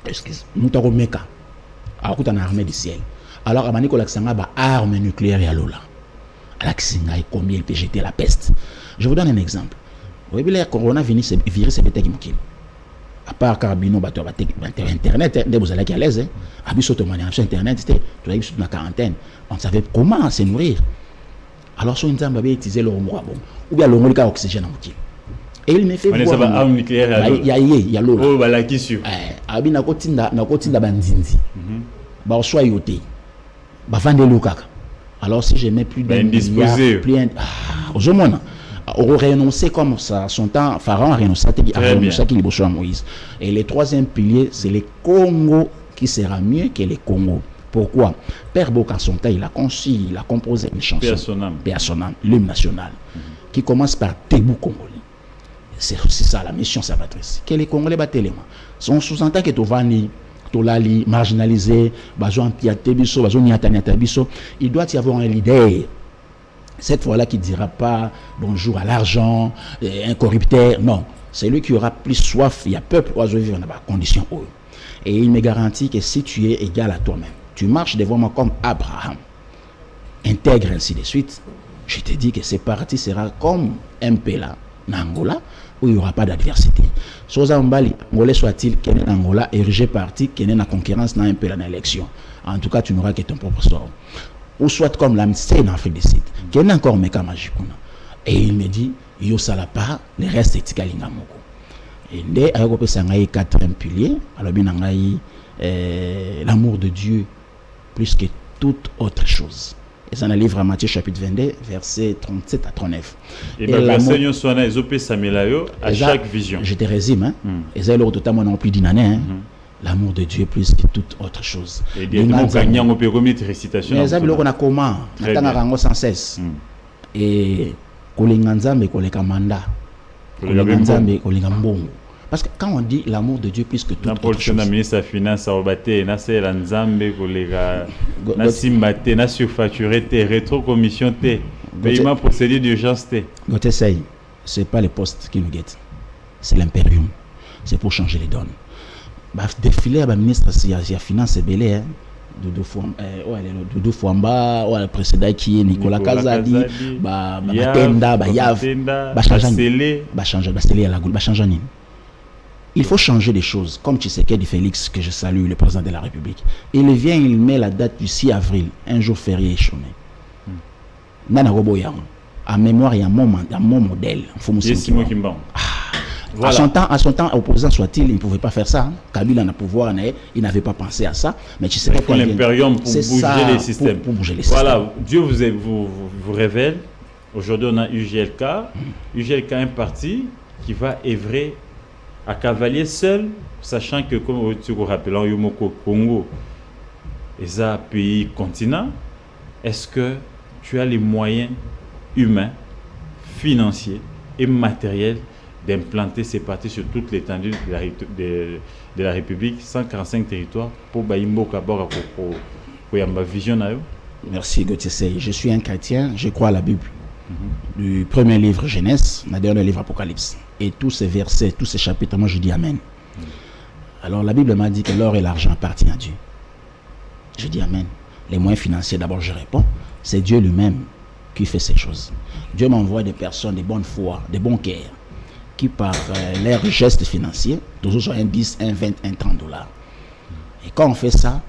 excuse Mutaromeka à côté de l'armée du ciel alors amani ko laksanga ba arme nucléaire ya lola combien il peut jeter la peste. Je vous donne un exemple. Vous voyez, le coronavirus, c'est le à part Carbino, Internet, vous allez à l'aise. Sur Internet, tu as eu sur la quarantaine. On savait comment se nourrir. Alors, si on avait utilisé le bon, ou bien le cas oxygène en moitié. Et il me fait voir. Il y a l'eau. Oh, voilà, qui sûr. Abi na kotinda bandinzi. Ba soit yoté. Ba vande lukaka. Alors si je mets plus d'un milliard, aux hommes, on renoncer comme ça, son temps, Pharaon a renoncé à Moïse. Et le troisième pilier, c'est le Congo qui sera mieux que les Congo. Pourquoi? Père Boka, son temps, il a conçu, il a composé une chanson, Personnam, l'hymne national, qui commence par Tébou Congolais. C'est aussi ça la mission salvatrice. Que les Congolais battent les mains. Son sous-entend que tu vas Tolali, marginalisé, il doit y avoir un leader. Cette fois-là qui ne dira pas bonjour à l'argent, un corrupteur. Non, c'est lui qui aura plus soif. Il y a peuple oiseau vivre dans des conditions hautes. Et il me garantit que si tu es égal à toi-même, tu marches devant moi comme Abraham, intègre ainsi de suite, je te dis que ce parti sera comme un Péla, en Angola où il n'y aura pas d'adversité. Soza Mbali, Angolais soit-il, qui est en Angola, érigé parti, qui est en concurrence dans un peu dans l'élection. En tout cas, tu n'auras que ton propre sort. Ou soit comme l'amitié en Afrique du Sud, qui est encore Meka Majikuna. Et il me dit, yo salapa, le reste est Tikalinga Moko. Et dès que ça a 4 piliers, alors bien l'amour de Dieu plus que toute autre chose. Et c'est dans le livre à Matthieu chapitre 22, versets 37 à 39. Et dans le verset, nous sommes à chaque vision. Je te résume. Hein? Et c'est l'autre temps, on n'a plus d'une année. L'amour de Dieu plus que toute autre chose. Et directement, on peut remettre récitation. Mais ça, on a comment? On a sans cesse. Et Kolinganzambe, Kolekamanda, Kolinganzambe, Kolingambongo. Parce que quand on dit l'amour de Dieu plus que toute autre chose. Le ministre de la Finance a obaté, na se lanzambe kolega, na simbate, na surfacturé te, rétro-commission te, paiement procédure d'urgence te. Gotesei, ce n'est pas les postes qui nous guettent, c'est l'impérium. C'est pour changer les donnes. Bah, défiler à la ministre de la Finance est belé, hein. Doudou Fouamba, le précédent qui est Nicolas Kazadi, Batenda, Yav, il faut changer les choses, comme Tshisekedi Félix, que je salue, le président de la République. Il vient, il met la date du 6 avril, un jour férié chômé. Nana Roboyang, à mémoire, il y a mon modèle. Voilà. À son temps, opposant soit-il, il ne pouvait pas faire ça. Kabila n'a pouvoir, il n'avait pas pensé à ça. Mais tu sais pas l'impérium pour bouger les systèmes. Pour bouger les voilà, Dieu vous révèle. Aujourd'hui, on a UGLK. UGLK est un parti qui va œuvrer à cavalier seul, sachant que, comme tu vous rappelles, Yomoko Congo est un pays continent. Est-ce que tu as les moyens humains, financiers et matériels d'implanter ces partis sur toute l'étendue de la République, 145 territoires, pour Baïmbo Kabora, pour Yamba Vision? Merci Gauthier. Je suis un chrétien, je crois à la Bible. Du premier livre Genèse, le dernier livre Apocalypse. Et tous ces versets, tous ces chapitres, moi je dis Amen. Alors la Bible m'a dit que l'or et l'argent appartiennent à Dieu. Je dis Amen. Les moyens financiers, d'abord je réponds, c'est Dieu lui-même qui fait ces choses. Dieu m'envoie des personnes de bonne foi, de bon cœur, qui par leurs gestes financiers, toujours sur un 10, un 20, un 30 $. Et quand on fait ça,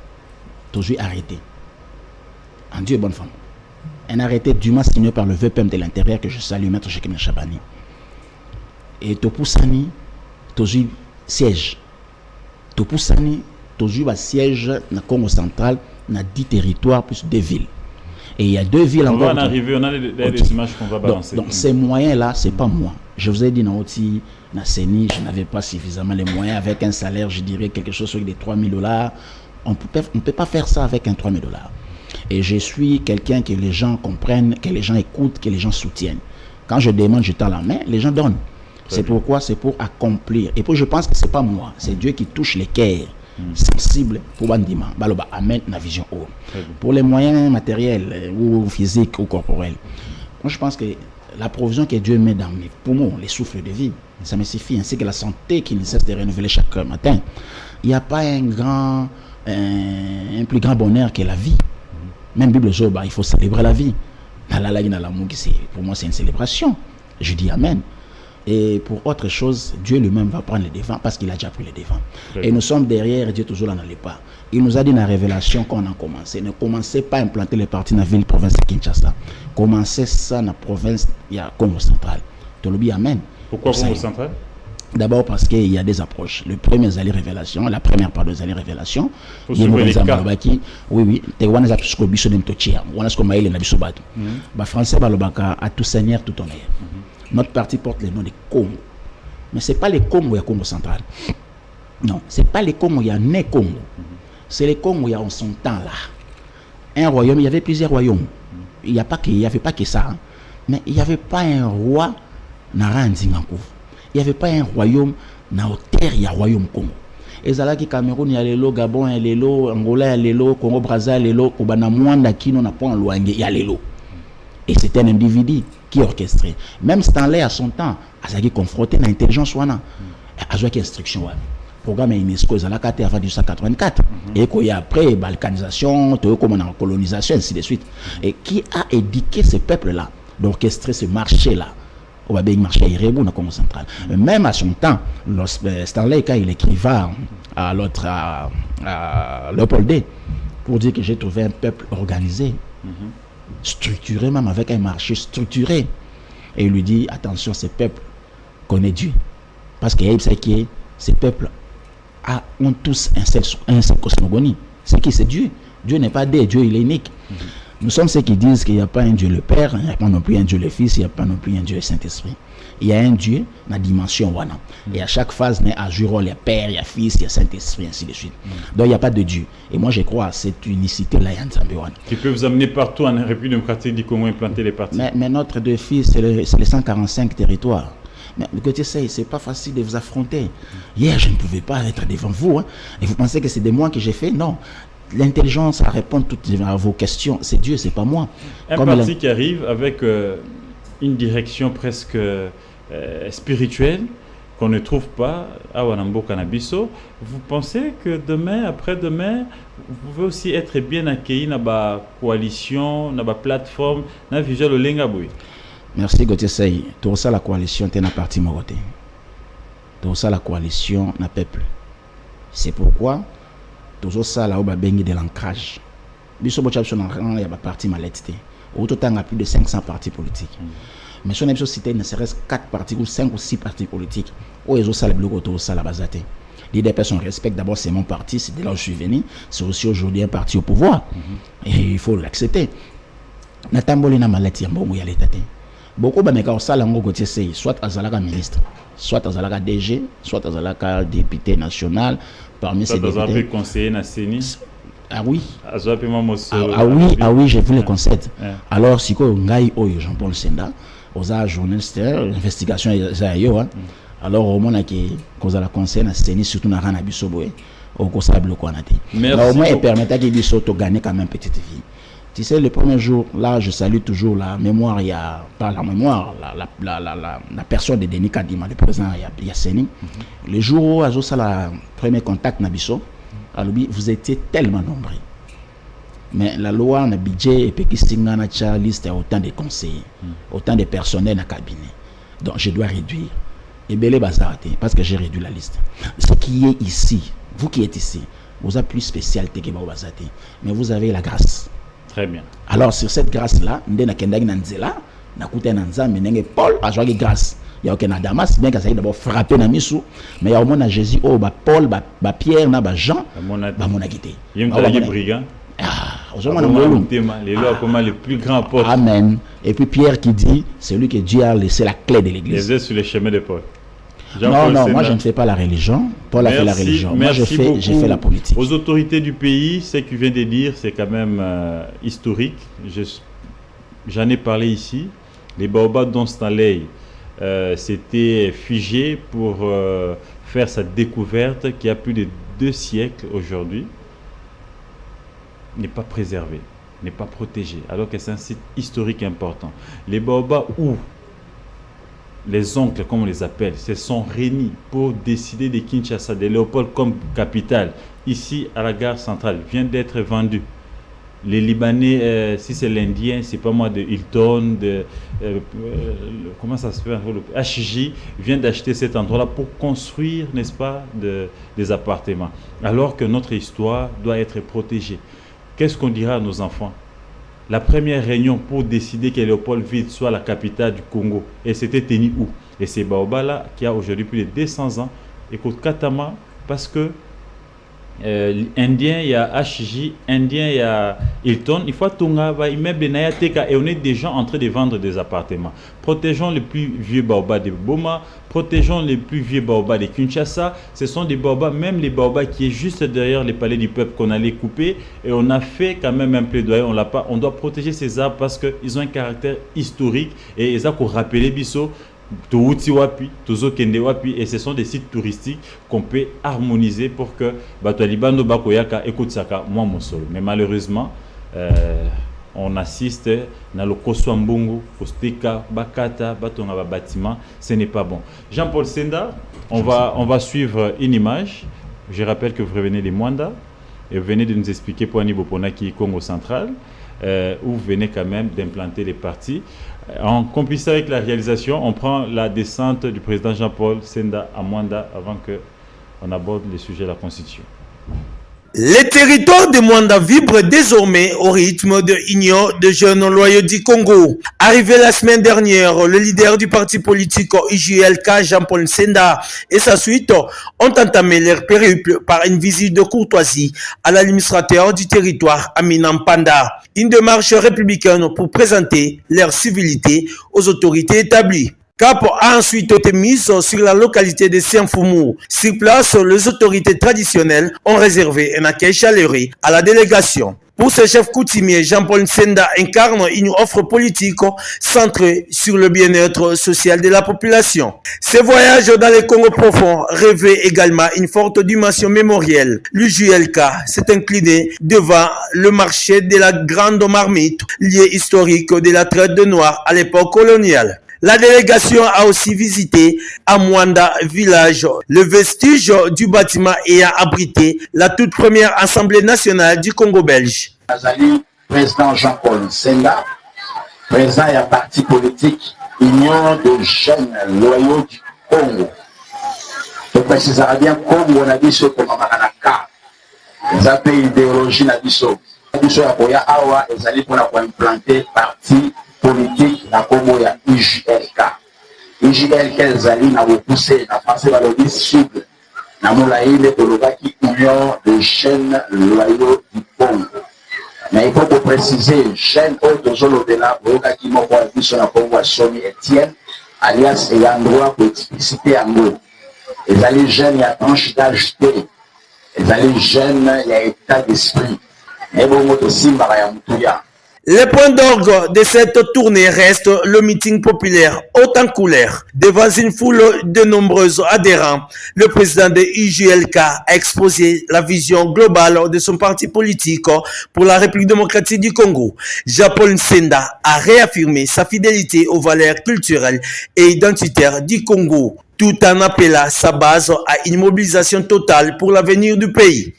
toujours arrêté. En Dieu, bonne femme. Un arrêté dûment signé par le VPM de l'intérieur que je salue, Maître Cheikh Chabani. Et Topoussani, toujours siège. Topoussani, toujours siège dans le Congo central, dans 10 territoires plus 2 villes. Et il y a 2 villes encore. On va en arriver, on a les images qu'on va balancer. Donc ces moyens-là, ce n'est pas moi. Je vous ai dit, dans CENI, je n'avais pas suffisamment les moyens. Avec un salaire, je dirais quelque chose sur des 3 000 $. On ne peut pas faire ça avec un 3 000 $. Et je suis quelqu'un que les gens comprennent, que les gens écoutent, que les gens soutiennent. Quand je demande, je tends la main, les gens donnent. C'est pourquoi, c'est pour accomplir. Et puis je pense que ce n'est pas moi, c'est Dieu qui touche les cœurs sensibles pour Bandima. Baloba amène la vision haut. Pour les moyens matériels ou physiques ou corporels, moi je pense que la provision que Dieu met dans mes poumons, les souffles de vie, ça me suffit, ainsi que la santé qui ne cesse de renouveler chaque matin. Il n'y a pas un plus grand bonheur que la vie. Même Bible Joba, il faut célébrer la vie. Pour moi, c'est une célébration. Je dis Amen. Et pour autre chose, Dieu lui-même va prendre les devants parce qu'il a déjà pris les devants. Et nous sommes derrière, Dieu toujours là dans les pas. Il nous a dit dans la révélation qu'on a commencé. Ne commencez pas à implanter les partis dans la ville, province de Kinshasa. Commencez ça dans la province, il y a Congo central. Tu le dis Amen. Pourquoi Congo central? D'abord parce qu'il y a des approches. Le premier, c'est la révélation. La première part de la révélation. Oui. Français, à tout seigneur, tout honneur. Notre parti porte le nom de Congo. Mais ce n'est pas les Congo, il y a Congo central. Non, ce n'est pas les Congo, il y a né Congo. C'est les Congo, il y a en son temps là. Un royaume, il y avait plusieurs royaumes. Il n'y avait pas que ça. Hein. Mais il n'y avait pas un roi Naranzingakou. Il n'y avait pas un royaume dans la terre, il y a un royaume Congo. Et là, Cameroun, il y a l'élo, Gabon, il y a l'élo, Angola, il y a l'élo, Congo, Brazza, il y a l'élo, Kobana, Mwanda, Kino, Napon, Luangue, il y a l'élo. Et c'était un individu qui orchestrait. Même Stanley, à son temps, a été confronté à l'intelligence, a eu une instruction. Le programme UNESCO, il a été avant 1984. Et qu'il y a après, balkanisation, colonisation, ainsi de suite. Et qui a éduqué ce peuple-là, d'orchestrer ce marché-là au Babé marché Irebu dans le Congo central. Même à son temps, Stanley, quand il écriva à l'autre, à Léopold D, pour dire que j'ai trouvé un peuple organisé, structuré, même avec un marché structuré. Et il lui dit, attention, ces peuples connaissent Dieu. Parce que ces peuples ont tous un seul cosmogonie. C'est qui? C'est Dieu. Dieu n'est pas Dieu, Dieu il est unique. Nous sommes ceux qui disent qu'il n'y a pas un Dieu le Père, il n'y a pas non plus un Dieu le Fils, il n'y a pas non plus un Dieu le Saint-Esprit. Il y a un Dieu dans la dimension wana. Et à chaque phase, il y a jour, il y a Père, il y a Fils, il y a Saint-Esprit, ainsi de suite. Donc il n'y a pas de Dieu. Et moi je crois à cette unicité-là, qui peut vous amener partout en République démocratique du Congo, implanter les partis. Mais notre défi, c'est les 145 territoires. Mais écoutez, c'est pas facile de vous affronter. Hier, je ne pouvais pas être devant vous. Hein. Et vous pensez que c'est de moi que j'ai fait? Non. L'intelligence à répondre toutes à vos questions, c'est Dieu, c'est pas moi. Un parti qui arrive avec une direction presque spirituelle qu'on ne trouve pas à Wanambo Canabiso. Vous pensez que demain, après-demain, vous pouvez aussi être bien accueilli dans la coalition, dans la plateforme, dans la vision de l'Engaboui? Merci Gauthier Sey. Tout ça, la coalition, t'es dans parti Moroté. Tout ça, la coalition, na peuple. C'est pourquoi tout ça, là, on va baigner de l'ancrage. Biso Bochabson, il y a parti malette. Au total, il y a plus de 500 partis politiques. Mais si on a cité ne serait-ce 4 partis ou 5 ou 6 partis politiques, où ils ont ça, le bloc autour de ça, la basate. Les personnes respectent d'abord, c'est mon parti, c'est de là où je suis venu. C'est aussi aujourd'hui un parti au pouvoir. Et il faut l'accepter. Natamboli na malette, il y a un bon l'état. Beaucoup de gens ça lango côté c'est soit azalaka ministre, soit azalaka DG, soit azalaka député national parmi ces députés. Conseiller na CENI. Ah oui. Ah oui, j'ai vu les concepts. Alors si ko ngai oyo Jean-Paul Senda, oza journaliste, investigation za yo alors au moins que cause la conseil na CENI surtout na rana bisoboé au ko ça bloquer na té. Mais au moins permettre que biso to gagner quand même petite vie. Tu sais, le premier jour, là, je salue toujours la mémoire, il y a, pas la mémoire, la personne de Denis Kadima, le président, il y a Seni. Le jour où, à le premier contact, Nabiso, vous étiez tellement nombreux. Mais la loi, le budget, et puis qui a liste, autant de conseillers, autant de personnels dans le cabinet. Donc, je dois réduire. Et Belé Bazarate, parce que j'ai réduit la liste. Ce qui est ici, vous qui êtes ici, vous avez plus spécialité que Bazarate, mais vous avez la grâce. Très bien. Alors sur cette grâce-là, ndé na kendaki na nzela, na kuta na nzambe ndenge Paul a joué grâce. Il y a aucun à Damas, bien qu'il d'abord frappé na misu, mais il y a au moins à Jésus, oh ba Paul, ba Pierre, na ba Jean, ba mon quitté. Il y a un brigand. Les lois comment les plus grands apôtres. Amen. Et puis Pierre qui dit, c'est lui que Dieu a laissé la clé de l'église. Les sur les chemins de Paul. Non, moi je ne fais pas la religion. Paul a fait la religion. Moi j'ai fait la politique. Aux autorités du pays, ce que tu viens de dire, c'est quand même historique. J'en ai parlé ici. Les baobabs dont Stanley s'était figé pour faire sa découverte qui a plus de 2 siècles aujourd'hui, n'est pas préservé, n'est pas protégé, alors que c'est un site historique important. Les baobabs où les oncles, comme on les appelle, se sont réunis pour décider de Kinshasa, de Léopold comme capitale. Ici, à la gare centrale, vient d'être vendu. Les Libanais, si c'est l'Indien, c'est pas moi, de Hilton, comment ça se fait, HJ, vient d'acheter cet endroit-là pour construire, n'est-ce pas, des appartements. Alors que notre histoire doit être protégée. Qu'est-ce qu'on dira à nos enfants? La première réunion pour décider que Léopoldville soit la capitale du Congo, et c'était tenu où? Et c'est Baobab-là qui a aujourd'hui plus de 200 ans. Écoute, Katama, parce que Indien, il y a HJ, Indien, il y a Hilton, il faut Tonga, immeuble Nayateka, et on est déjà en train de vendre des appartements. Protégeons les plus vieux baobabs de Boma, protégeons les plus vieux baobabs de Kinshasa. Ce sont des baobabs, même les baobabs qui est juste derrière les palais du peuple qu'on allait couper, et on a fait quand même un plaidoyer, on doit protéger ces arbres parce qu'ils ont un caractère historique, et ils ont rappelé Bisso. Et ce sont des sites touristiques qu'on peut harmoniser pour que Batoualibano Bakoyaka écoute ça moi mon sol. Mais malheureusement, on assiste dans le Koswambungu, Kosteka, Bakata, Batonga bâtiment, ce n'est pas bon. Jean-Paul Senda, on va suivre une image. Je rappelle que vous revenez de Mwanda et vous venez de nous expliquer pour Anibopona qui est Congo central. Où vous venez quand même d'implanter les partis. En complicité avec la réalisation, on prend la descente du président Jean-Paul Senda à Mwanda avant qu'on aborde les sujets de la Constitution. Les territoires de Mwanda vibrent désormais au rythme de l'Union de jeunes loyaux du Congo. Arrivé la semaine dernière, le leader du parti politique UJLK, Jean-Paul Senda, et sa suite ont entamé leur périple par une visite de courtoisie à l'administrateur du territoire, Amina Mpanda. Une démarche républicaine pour présenter leur civilité aux autorités établies. Cap a ensuite été mise sur la localité de Saint-Foumou. Sur place, les autorités traditionnelles ont réservé un accueil chaleureux à la délégation. Pour ce chef coutumier, Jean-Paul Senda incarne une offre politique centrée sur le bien-être social de la population. Ce voyage dans les Congo profond revêt également une forte dimension mémorielle. L'UJLK s'est incliné devant le marché de la Grande Marmite, lieu historique de la traite de Noirs à l'époque coloniale. La délégation a aussi visité à Mwanda village, le vestige du bâtiment ayant abrité la toute première Assemblée nationale du Congo belge. Azali, président Jean-Paul Senda, président et parti politique Union de jeunes loyaux du Congo. Je précise bien Congo, on a dit ce qu'on a ils appellent idéologie na biso. Biso ya koya awa ezali pour implanter parti politique na Congo ya UJLK. UJLK ezali na repoussé na français balobi cible na molaïne kolobaki Union de jeunes loyaux du Congo. Mais il faut préciser jeune autres au-delà boyokaki moko ya biso na Congo ya Somi Etienne alias ayant droit pour expliciter en mot. Ezali jeunes ya tranche d'âge T. Ezali jeunes ya état d'esprit. Mais bon moto simbara ya mutuya. Le point d'orgue de cette tournée reste le meeting populaire haut en couleur. Devant une foule de nombreux adhérents, le président de UJLK a exposé la vision globale de son parti politique pour la République démocratique du Congo. Jean-Paul Senda a réaffirmé sa fidélité aux valeurs culturelles et identitaires du Congo, tout en appelant sa base à une mobilisation totale pour l'avenir du pays.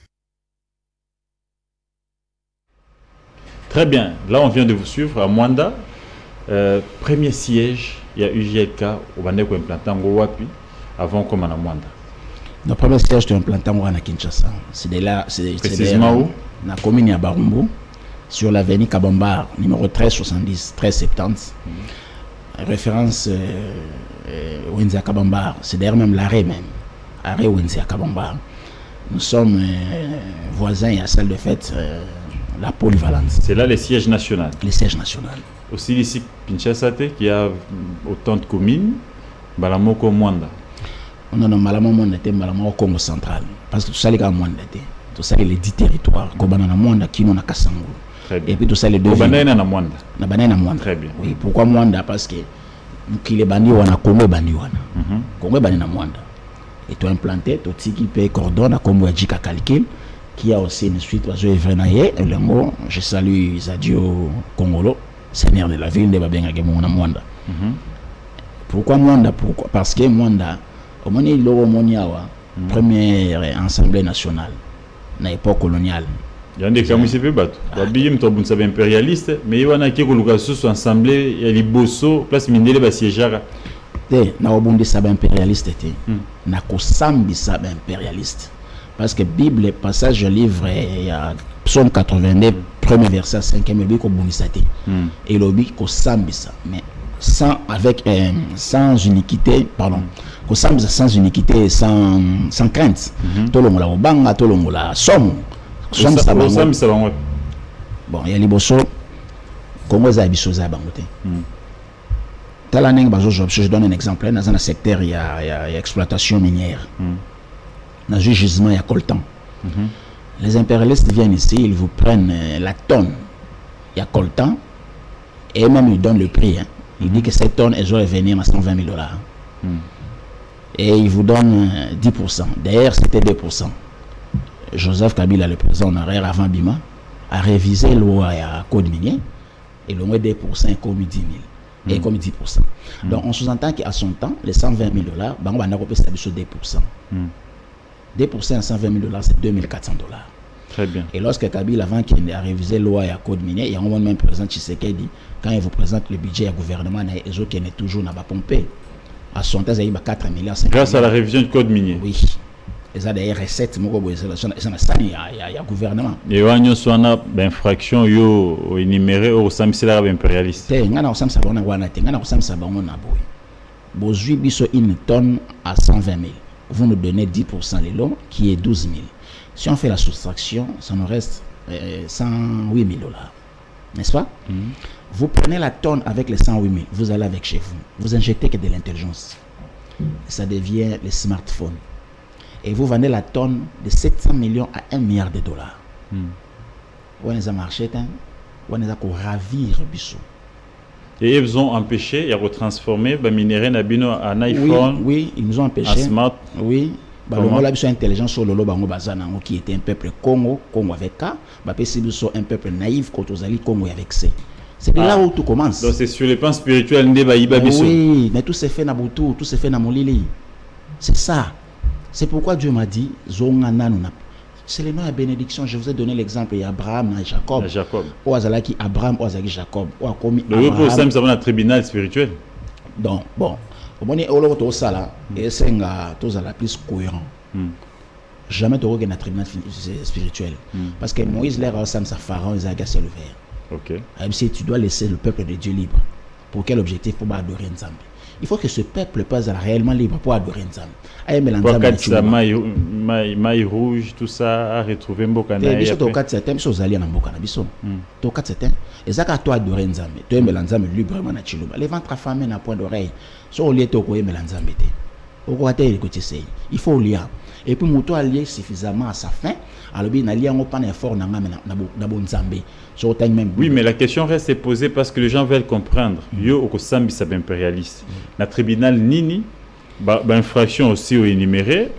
Très bien. Là, on vient de vous suivre à Mwanda. Premier siège, il y a UJLK au Bandeko implantant au Wapi avant comme à Mwanda. Le premier siège de implantant à Kinshasa. C'est de là, précisément où? Dans la commune de Barumbu, sur l'avenue Kabambar, numéro 1370, 1370. Référence Wenzia Kabambar. C'est d'ailleurs même l'arrêt même. Arrêt Wenzia Kabambar. Nous sommes voisins à salle de fête. La polyvalence. C'est là les sièges nationaux. Les sièges nationaux. Aussi ici, Kinshasa, qui a autant de communes, Balamoko Mwanda. Non, Malamo Mwanda était Malamo au Congo central. Parce que tout ça, les gars, Mwanda était. Tout ça, les 10 territoires. Kobana na Mwanda, Kino na Kasango. Très bien. Et puis tout ça, les deux. Kobana na Mwanda. Na Bana na Mwanda. Très bien. Oui, pourquoi Mwanda? Parce que qui les bandits wana Congo bandi wana. Congo bandi na Mwanda. Et tu as implanté, tu tiki pe cordon, comme Wajika calcul. Qui a aussi une suite à Venaye, je salue Zadio Congolo, seigneur de la ville de Babengage Mwanda. Pourquoi Mwanda? Pourquoi? Parce que Mwanda, au moment où il y a première assemblée nationale, à l'époque coloniale. Il y a des cas où c'est peu bateau. Il y a des impérialistes, mais il y a des qui ont assemblée, il y a des bosso, place Mindele Basiéjara. Na obundi saba impérialiste était. Na kosambi saba impérialiste. Parce que Bible, passage livre, il y a Psaume 82, premier verset, 5e, il y et il y mais sans iniquité, pardon, sans iniquité et sans crainte. Tout le monde a obanga, tout le monde a somme. Bon, il y a les bossos, comment ils habitent aux abangotés. Je donne un exemple, dans un secteur, il y a exploitation minière. Dans le gisement, il y a coltan. Les impérialistes viennent ici, ils vous prennent la tonne. Il y a coltan, et même ils donnent le prix. Ils disent que cette tonne, elle doit venir à 120 000 $. Et ils vous donnent 10%. D'ailleurs, c'était 2%. Joseph Kabila, le président honoraire avant Bima, a révisé la loi à code minier, et le moins 2% est comme 10 000. Et comme 10%. Donc on sous-entend qu'à son temps, les 120 000 $, on va sur 2%. 2% à 120 000 $, c'est 2 400 $. Très bien. Et lorsque Kabila, avant qu'il a révisé la loi et le code minier, il y a un moment même président Tshisekedi, quand il vous présente le budget du gouvernement, il est toujours dans la pompée. À son temps, il y a 4 milliards. Grâce à la révision du code minier. Oui. Ils ont des recettes, il y a gouvernement. Et il y a une infraction énumérée au Samsila impérialiste. Une tonne à 120 000. Vous nous donnez 10% les lots, qui est 12 000. Si on fait la soustraction, ça nous reste 108 000 $. N'est-ce pas? Vous prenez la tonne avec les 108 000, vous allez avec chez vous. Vous injectez que de l'intelligence. Ça devient les smartphones. Et vous vendez la tonne de 700 millions à 1 milliard de $. Où on a marché, où on a ravir Bissou. Et ils ont empêché, ils ont transformé le minerai en iPhone. Oui, ils nous ont empêché. En smart. Oui. On a besoin d'intelligence sur le Bango Bazana, qui était un peuple Congo avec K. Un peuple naïf, Congo avec C. C'est de là où tout commence. Donc c'est sur les plans spirituels, oui, mais tout s'est fait dans Boutou, tout s'est fait dans Molili. C'est ça. C'est pourquoi Dieu m'a dit, c'est le nom de la bénédiction. Je vous ai donné l'exemple, il y a Abraham et Jacob. Oazalaki Abraham, Oazalaki Jacob. Donc pour ça, nous avons un tribunal spirituel. Donc, bon. Au moment où on a ça là, et c'est la plus cohérent. Jamais tu auras un tribunal spirituel. Parce que Moïse, l'air ensemble, sa pharaon, ils ont agacé le verre. Ok. Même si tu dois laisser le peuple de Dieu libre. Pour quel objectif? Pour adorer Nzambe. Il faut que ce peuple passe réellement libre pour adorer Nzambe. Pour Katsa, maille rouge, tout ça, à retrouver Mbokana. Et puis, tu as 4 ans, tu as allé à Mbokana. Tu as 4 ans. Et ça, quand tu as adoré Nzambe, tu as aimé Nzambe librement à Chiluma. Les ventres affamés n'a point d'oreille. Sur le lieu, tu as aimé Nzambe. Il faut lire. Et puis, tu as lié suffisamment à sa fin. Alors, il y a un effort dans Nzambe. Oui, mais la question reste posée parce que les gens veulent comprendre. Yo, au Sambi, c'est impérialiste. Le tribunal Nini, infraction aussi au énuméré,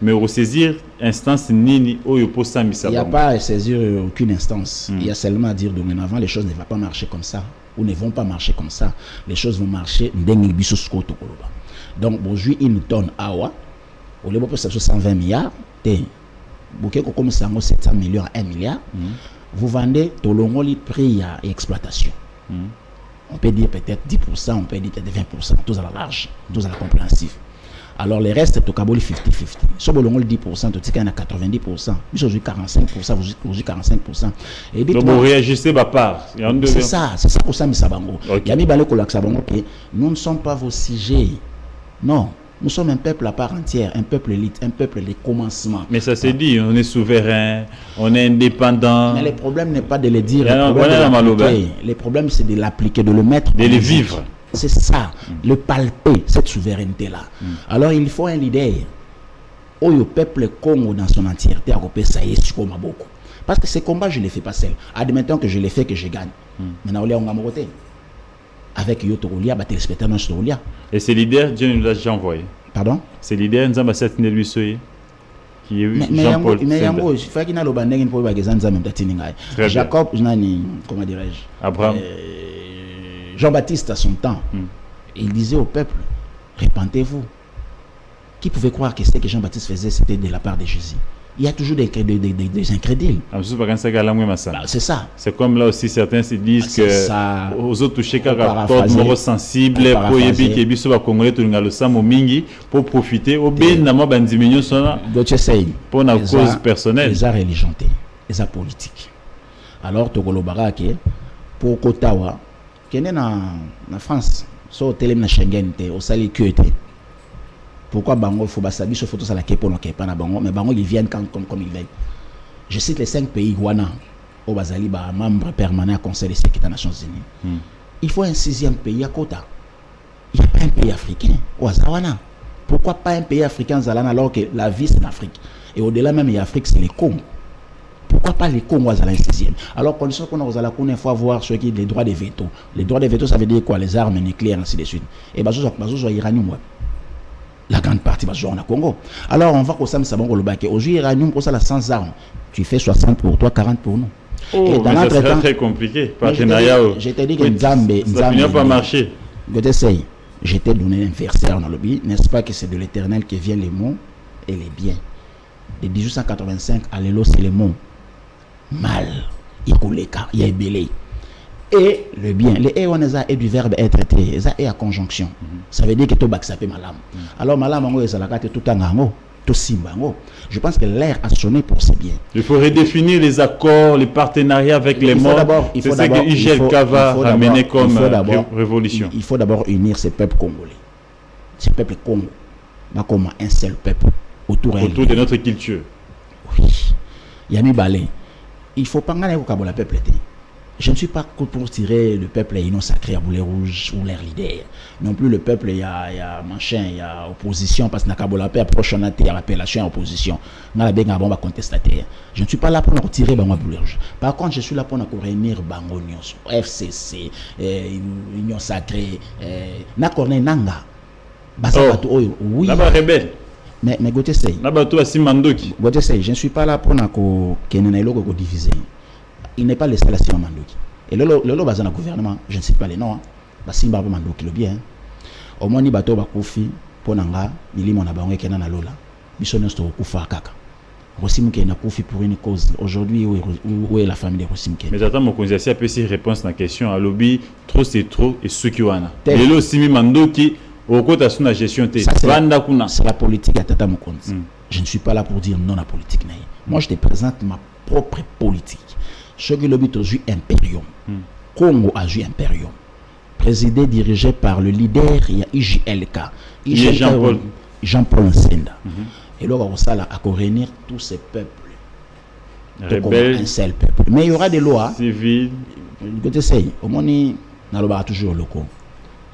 mais au saisir instance Nini, au Yopo Sambi. Il n'y a pas à saisir aucune instance. Il y a seulement à dire dorénavant, les choses ne vont pas marcher comme ça, ou ne vont pas marcher comme ça. Les choses vont marcher. Donc, aujourd'hui, une tonne awa, au lieu de 120 milliards, comme 700 millions à 1 milliard. Vous vendez tout le prix à exploitation. On peut dire peut-être 10%, on peut dire peut-être 20%, tout à la large, tout à la compréhensif. Alors les restes, tout à 50-50. Si vous avez 10%, tout à 90%, vous avez 45%, vous avez 45%. Et donc vous réagissez à part. C'est ça pour ça, M. Sabango. Nous ne sommes pas vos sujets. Non. Nous sommes un peuple à part entière, un peuple élite, un peuple de commencement. Mais ça s'est dit, on est souverain, on est indépendant. Mais le problème n'est pas de le dire. Le problème, c'est de l'appliquer, de le mettre. De le vivre. C'est ça, le palper, cette souveraineté-là. Alors, il faut un leader. Le peuple Congo dans son entièreté a repéré ça y est, beaucoup. Parce que ces combats, je ne les fais pas seul. Admettons que je les fais, que je gagne. Maintenant, on va me voter. Avec Yotoroulia, téléspectateur dans Yotoroulia. Et ces leaders, Dieu nous l'a déjà envoyé. Pardon? Ces leaders, nous avons cette lui qui est Jean-Paul. Mais il faut qu'il y ait un banding pour les Jacob, comment dirais-je? Abraham. Jean-Baptiste, à son temps, il disait au peuple, répentez-vous. Qui pouvait croire que ce que Jean-Baptiste faisait, c'était de la part de Jésus? Il y a toujours des incrédules. C'est ça. C'est comme là aussi certains se disent que aux autres touchés car sensible pour éviter que les Congolais pour profiter au pour une cause personnelle. Les religions, les politiques. Alors pour Kotawa, qui est en France, sur télé Schengen, au sali pourquoi Bango faut basabi sur photo ça la kepo non kepa na Bango mais Bango ils viennent comme ils viennent. Je cite les 5 pays Wana au Bazali ba membre permanent au Conseil de sécurité des Nations Unies. Il faut un 6e pays à Kota. Il n'y a pas un pays africain au Azawana. Pourquoi pas un pays africain Zalana alors que la vie c'est l'Afrique et au-delà même l'Afrique c'est les Congo. Pourquoi pas les Congo Zala un 6e? Alors condition qu'on a aux Zala il faut voir ce qui est les droits de veto. Les droits de veto ça veut dire quoi? Les armes nucléaires ainsi de suite. Et bazo iranium la grande partie va jouer en Congo. Alors on va au Sam Sabon le baquet. Aujourd'hui, Iranium pour ça la sans armes. Tu fais 60 pour toi, 40 pour nous. Et dans mais ça très compliqué. Partenariat. Je t'ai dit que Nzambe n'a pas marché. Je t'ai donné un verset dans le Bible, n'est-ce pas que c'est de l'Éternel que viennent les mots et les biens. de 1885 à l'élo, c'est le mot mal. Il y a belé. Et le bien, les éonesa est du verbe être traité, ça est à conjonction. Ça veut dire que tout baksapé malam. Alors malam ango ezalaka tout angango, tout simbango. Je pense que l'air a sonné pour ces biens. Il faut redéfinir les accords, les partenariats avec les morts. C'est ce que IGLK va amener comme révolution. Il faut d'abord unir ces peuples congolais. Ces peuples congolais, comme un seul peuple autour de notre culture. Oui. Yami Balé. Il faut pas gagner au Kabola peuple. Je ne suis pas pour tirer le peuple et non sacré à boulet rouge ou l'air leader. Non plus le peuple, il y a machin, il y a opposition parce que Nakabola paix approche en appellation à opposition. Je ne suis pas là pour nous tirer Bango boulet rouge. Par contre, je suis là pour nous réunir Bango Nyos, FCC, Union Sacrée, Nakorne Nanga. Oui. Là-bas rebelle. Mais Gauthier Sey. Là-bas toi Simandoki. Gauthier Sey, je ne suis pas là pour nous diviser. Il n'est pas le seul à Simba Mandoki. Et le bazana gouvernement, je ne sais pas les noms. Simba Mandoki le bien. Au moins ni bateau bakufi ponanga nilimo na bango kena na lola. Bisono sto kufa kaka. Rosimke na kufi pour une cause. Aujourd'hui où est la famille de Rosimke? Mais attends mon conseiller a peut-être réponse à la question à lobby trop c'est trop et ce qui wana. Lelo Simi Mandoki au côté de la gestion T. C'est la politique à Tata Mokonzi. Je ne suis pas là pour dire non à la politique. Moi je te présente ma propre politique. Ce que le but a joué Imperium. Congo a joué Imperium. Présidé, dirigé par le leader, il y a IJLK. Jean-Paul Nsenda. Et là, on va réunir tous ces peuples. Rebelles. Un seul peuple. Mais il y aura des lois. Civiles. Au moins, il y a toujours le coup.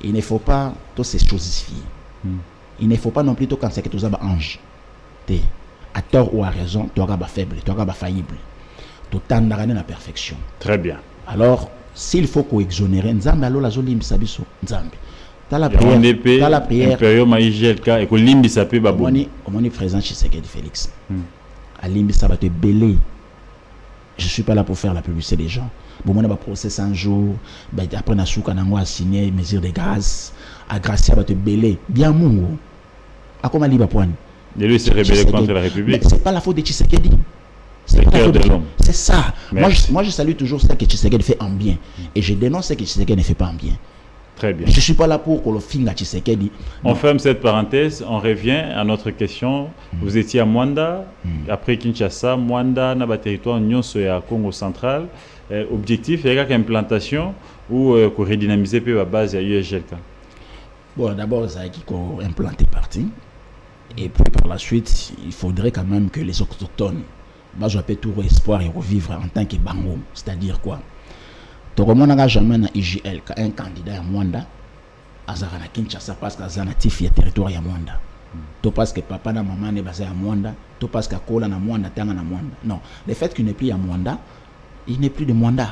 Il ne faut pas toutes ces choses fier. Il ne faut pas non plus quand c'est que tu as ange. À tort ou à raison, tu auras faible, tu auras faillible. Tout en la perfection. Très bien. Alors, s'il faut qu'on exonère Nzambe, alors la zolim sabiso Nzambe. T'as la prière. Imperium IGLK et que limbi sapé babou. Omoni présent chez Tshisekedi Félix. À limbi sabate belé. Je suis pas là pour faire la publicité des gens. Bon, on a un procès un jour. Après, on a signé mesures de grâce. À grâce, à te belé. Bien mon. À comment libre point. Et lui s'est rebellé contre la République. C'est pas la faute de Tshisekedi. C'est le cœur de l'homme. C'est ça. Moi, je salue toujours ce que Tshisekedi fait en bien. Et je dénonce ce que Tshisekedi ne fait pas en bien. Très bien. Je ne suis pas là pour que le film à Tshisekedi. On ferme cette parenthèse. On revient à notre question. Vous étiez à Mwanda. Après Kinshasa, Mwanda, n'a pas territoire, Nyonso et à Congo central. Objectif, il y a une implantation ou pour redynamiser la base à USGLK. Bon, d'abord, ça a été implanté parti. Et puis par la suite, il faudrait quand même que les autochtones je peux tout espoir et revivre en tant que Bango. C'est-à-dire quoi? Toromo n'a jamais na IGLK un candidat à Mwanda, Azara na Kinshasa parce que Azara natif ya territoire ya Mwanda. Tout parce que papa na maman est basé à Mwanda, tout parce que Kola na Mwanda, Tanga na Mwanda. Non, le fait qu'il n'est plus à Mwanda, il n'est plus de Mwanda.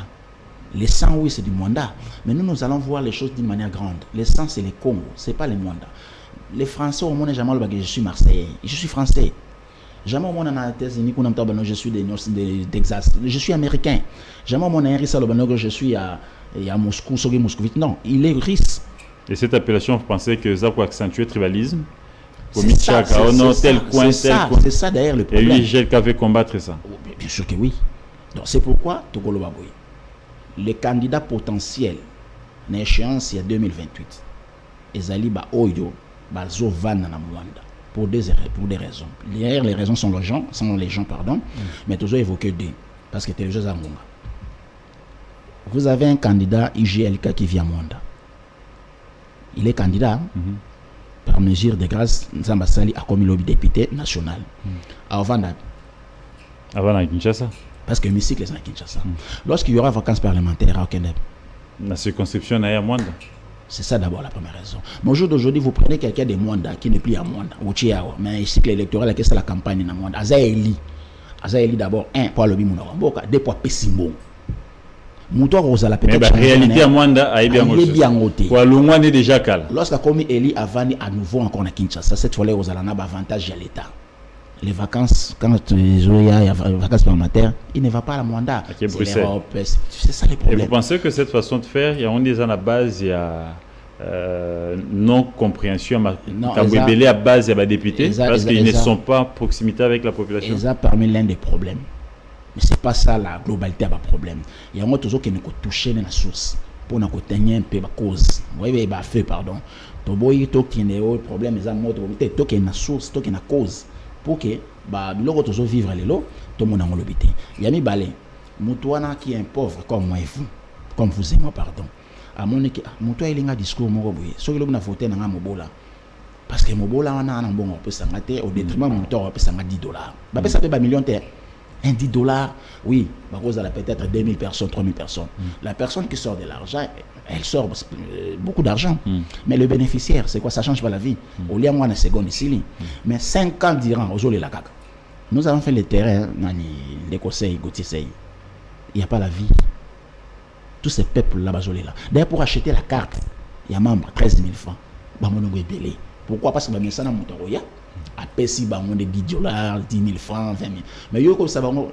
Les 100, oui, c'est du Mwanda. Mais nous allons voir les choses d'une manière grande. Les 100, c'est les Congo, c'est pas les Mwanda. Les Français, au monde, jamais je suis Marseillais, je suis Français. Jamais au monde en États-Unis, je suis de Texas. Je suis américain. Jamais au monde en je suis à Moscou, Moscovite. Non, il est russe. Et cette appellation, vous pensez que ça peut accentuer le tribalisme? C'est ça d'ailleurs le problème. Et l'IGLK veut combattre ça? Bien sûr que oui. Donc c'est pourquoi Togolo Baboui, les candidats potentiels na échéance il y a 2028. Ezali ba oyo bazo vana na Mwanda. Pour des raisons. Derrière les raisons sont les gens, mais toujours évoqué deux. Parce que c'est les gens à Mwanda. Vous avez un candidat IGLK qui vient à Mwanda. Il est candidat par mesure de grâce. Nzamba Sali a commis le député national. Avant à Kinshasa. Parce que Mystique est à Kinshasa. Lorsqu'il y aura vacances parlementaires à Okendeb. La circonscription est à Mwanda. C'est ça d'abord la première raison. Mais au jour d'aujourd'hui, vous prenez quelqu'un de Mwanda qui n'est plus à Mwanda, mais ici que l'électoral, c'est la campagne à Mwanda. Azaeli d'abord, un, pour le Bimounawamboka, deux, pour Pessimbo. Mais la réalité à Mwanda a bien ôté. Pour Lungwa est déjà calme. Lorsqu'à comme Eli a venu à nouveau encore à Kinshasa, cette fois-là, vous allez avoir avantage à l'État. Les vacances, quand il y a vacances parlementaires, il ne va pas à la Mwanda. C'est ça le problème. Et vous pensez que cette façon de faire, il y a on est à la base, il y a non compréhension Non, à base des députés parce qu'ils ne sont pas en proximité avec la population. Et ça parmi l'un des problèmes. Mais c'est pas ça la globalité du problème. Il y a un autre qui nous toucher la source pour nous tenir un peu la cause. Vous voyez, bah fait pardon. Toboy to qui est le problème les amours to qui est la source, to qui est la cause pour que bah l'autre toujours vivre les lots, tout le monde en l'habité. Il y a mis balé. Moutouana qui est un pauvre comme moi et vous, comme vous et moi pardon. À mon équipe, Moutouana il a un discours mon boy. Ceux qui l'ont voté dans un mobola. Parce que mobola on a un bon on peut s'engager au détriment Moutouana on peut s'engager $10. Bah ça fait pas million terre. Un $10, oui, elle a peut-être 2000 personnes, 3000 personnes. La personne qui sort de l'argent, elle sort beaucoup d'argent. Mais le bénéficiaire, c'est quoi? Ça ne change pas la vie. Au lieu de moi, seconde ici. Mais 5 ans d'Iran, la caca. Nous avons fait le terrain, les conseils, il n'y a pas la vie. Tous ces peuples-là, là. D'ailleurs, pour acheter la carte, il y a membre 13 000 francs. Pourquoi? Parce que je suis à Pessi, de $10, 10 000 francs, 20 000. Mais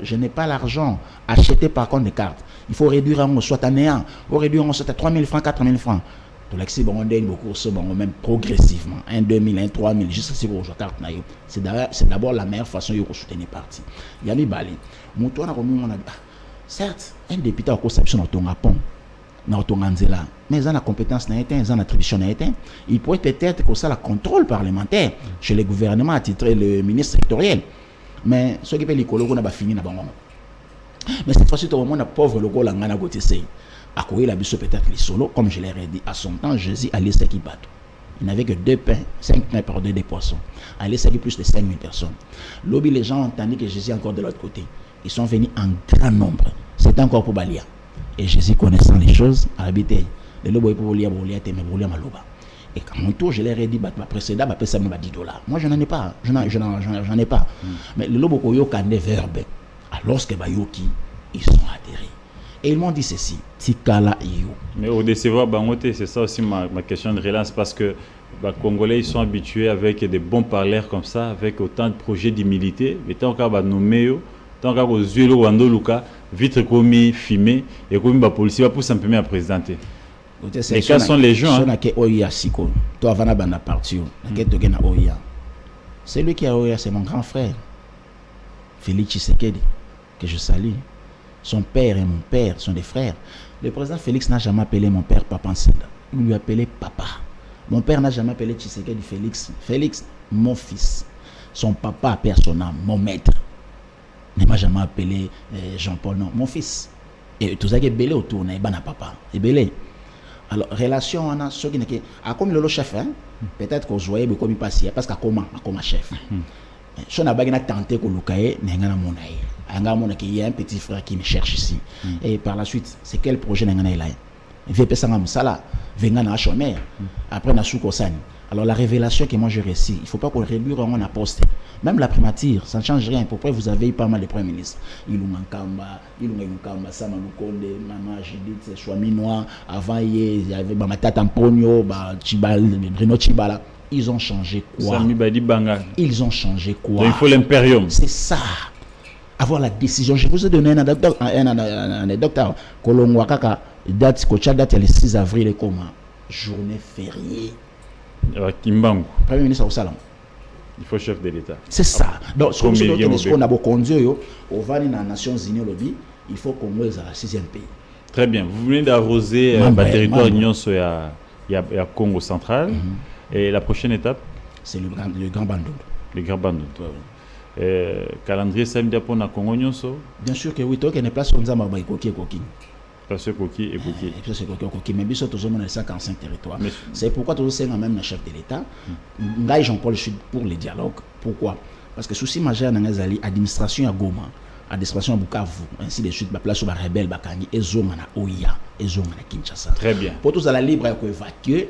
je n'ai pas l'argent. Acheter par contre des cartes. Il faut réduire en soit à néant. Il faut réduire en soit à 3 000 francs, 4 000 francs. Tout l'accès, on donne beaucoup, même progressivement. 1, 2 000, 1, 3 000, juste si vous avez carte. C'est d'abord la meilleure façon de soutenir parti. Il y a des balais. Certes, un député a conception dans ton Japon. Mais ils ont la compétence, ils ont l'attribution. Il pourrait peut-être que ça la contrôle parlementaire chez le gouvernement, à titre le ministre sectoriel. Mais ce qui fait les collègues, on a fini. Mais cette fois-ci, tout le monde a pauvre logo, là, on a goûté ça. À courir la biseau peut-être les solos, comme je l'ai dit, à son temps, Jésus allait ce qui battent. Il n'avait que 2 pains, 5 pains par 2 des poissons. Allait ce qui plus de 5 000 personnes. Lobby, les gens ont entendu que Jésus est encore de l'autre côté. Ils sont venus en grand nombre. C'est encore pour Balia. Et Jésus connaissant les choses, à l'habiter, le lobo est pour lire, et à mon tour, je leur ai dit, ma précédent, ma ça me $10. Moi, je n'en ai pas, j'en ai pas. Mais le lobo koyo a des verbes. Alors que Bayoki, ils sont adhérés. Et ils m'ont dit ceci, Tikala Iyo. Mais au décevoir Bangote, c'est ça aussi ma question de relance, parce que les Congolais, ils sont habitués avec des bons parleurs comme ça, avec autant de projets d'humilité, mais tant qu'on va nommer, tant qu'on va yeux le Wando Luka, vite commis, filmé, et comme la police va pour s'imprimer à présenter. Les cas sont les gens. Celui qui a Oya, c'est mon grand frère, Félix Tshisekedi, que je salue. Son père et mon père sont des frères. Le président Félix n'a jamais appelé mon père Papa Nsenda. Il lui a appelé Papa. Mon père n'a jamais appelé Tshisekedi Félix. Félix, mon fils. Son papa, père son âme, mon maître. Ne m'a jamais appelé Jean-Paul, non, mon fils. Et tout ça qui est belé autour, n'est pas papa. Et belé. Alors, relation, on a ceux qui n'est pas. Comme le chef, hein, peut-être qu'on voyait beaucoup mieux passer, parce qu'à comment chef. Si on a tenté que l'Ukaye n'est pas mon aïe. Il y a un petit frère qui me cherche ici. Et par la suite, c'est quel projet n'est pas là? VP Sangam Sala, Vengana Chomer, après Nasuko Sani. Alors la révélation que moi je réussis, il ne faut pas qu'on réduise en aposte. Même la primature, ça ne change rien. Pourquoi vous avez eu pas mal de premiers ministres? Ilungankamba, Samalukonde, Mama Judith, Chouaminois, avant il y avait Matata Amponio, Bruno Chibala. Ils ont changé quoi? Ils ont changé quoi? Donc il faut l'impérium. C'est ça. Avoir la décision. Je vous ai donné un docteur. Kolongwa Kaka, date, date le 6 avril, et comment? Journée fériée. Kimbangu. Premier ministre au salon. Il faut chef de l'État. C'est ça. Donc, ce qu'on a beau conduire, au Vani dans les Nations Unies, il faut qu'on ait la 6e pays. Très bien. Vous venez d'arroser le territoire Union il y a Congo central. Et la prochaine étape? C'est le Grand Bandou. Le Grand Bandou. Calendrier samedi pour na Congo Nyonso? Bien sûr que oui. Toi qui n'es pas sur le Zamba, Koki. Parce que Koki et Koki. Mais bien sûr, tous les 145 territoires. C'est pourquoi tous les même le chef de l'État. Ngaï Jean-Paul, je suis pour les dialogues. Pourquoi? Parce que souci majeur dans les administration à Goma, administration à Bukavu, ainsi de suite, la place sur la rebelle, Bakani, et Zongana Oya, et Zongana Kinshasa. Très bien. Pour tous à la libre à évacuer,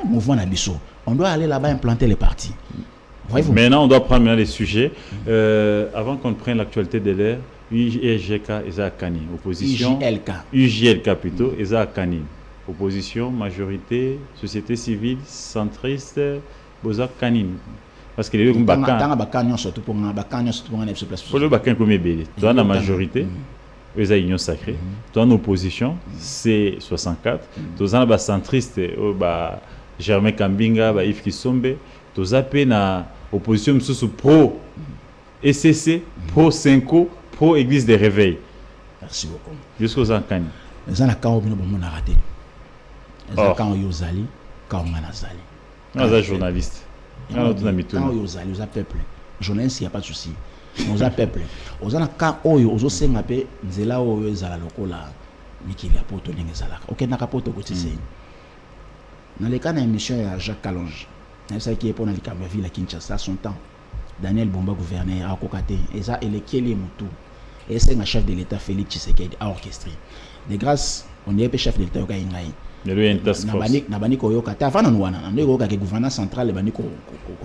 mouvement Nabiso. On doit aller là-bas implanter les partis. Voyez-vous? Maintenant, on doit prendre les sujets. Avant qu'on prenne l'actualité de l'air, UJLK, Eza Kani. Opposition. UJLK plutôt, Eza Kani. Opposition, majorité, société civile, centriste, Boza Kani. Parce que les gens surtout pour le Bakan comme Ebele. Toi, la majorité. eux union sacrée. Toi en opposition, c'est 64. Toi en centriste, Germain Kambinga, Yves Kisombe. Toi en opposition sous pro ECC, pro Senko, pro Église des Réveils. Merci beaucoup. Jusqu'aux Ankani. Les ans quand on a raté. Les ans quand on y zali, quand on a zali. On est journaliste. Quand on y zali, on a peuple. Journaliste, il n'y a pas de souci. On a peuple. On a quand on y a aussi un peu nzela o zala lokola mikili ya poto ndenge zala. OK na kapoto ko tise. Dans les cas d'émission il y a Jacques Kalonge. C'est qui est pour la ville à Kinshasa son temps. Daniel Bomba gouverneur à Kokate et ça et les Keli Mutu. Et c'est un chef de l'État Félix Tshisekedi a orchestré. De grâce, on est chef de l'État au Kaingai. Il y a une task force. Nabani ko yokata avant nous wana. On est au gouvernement central le bani ko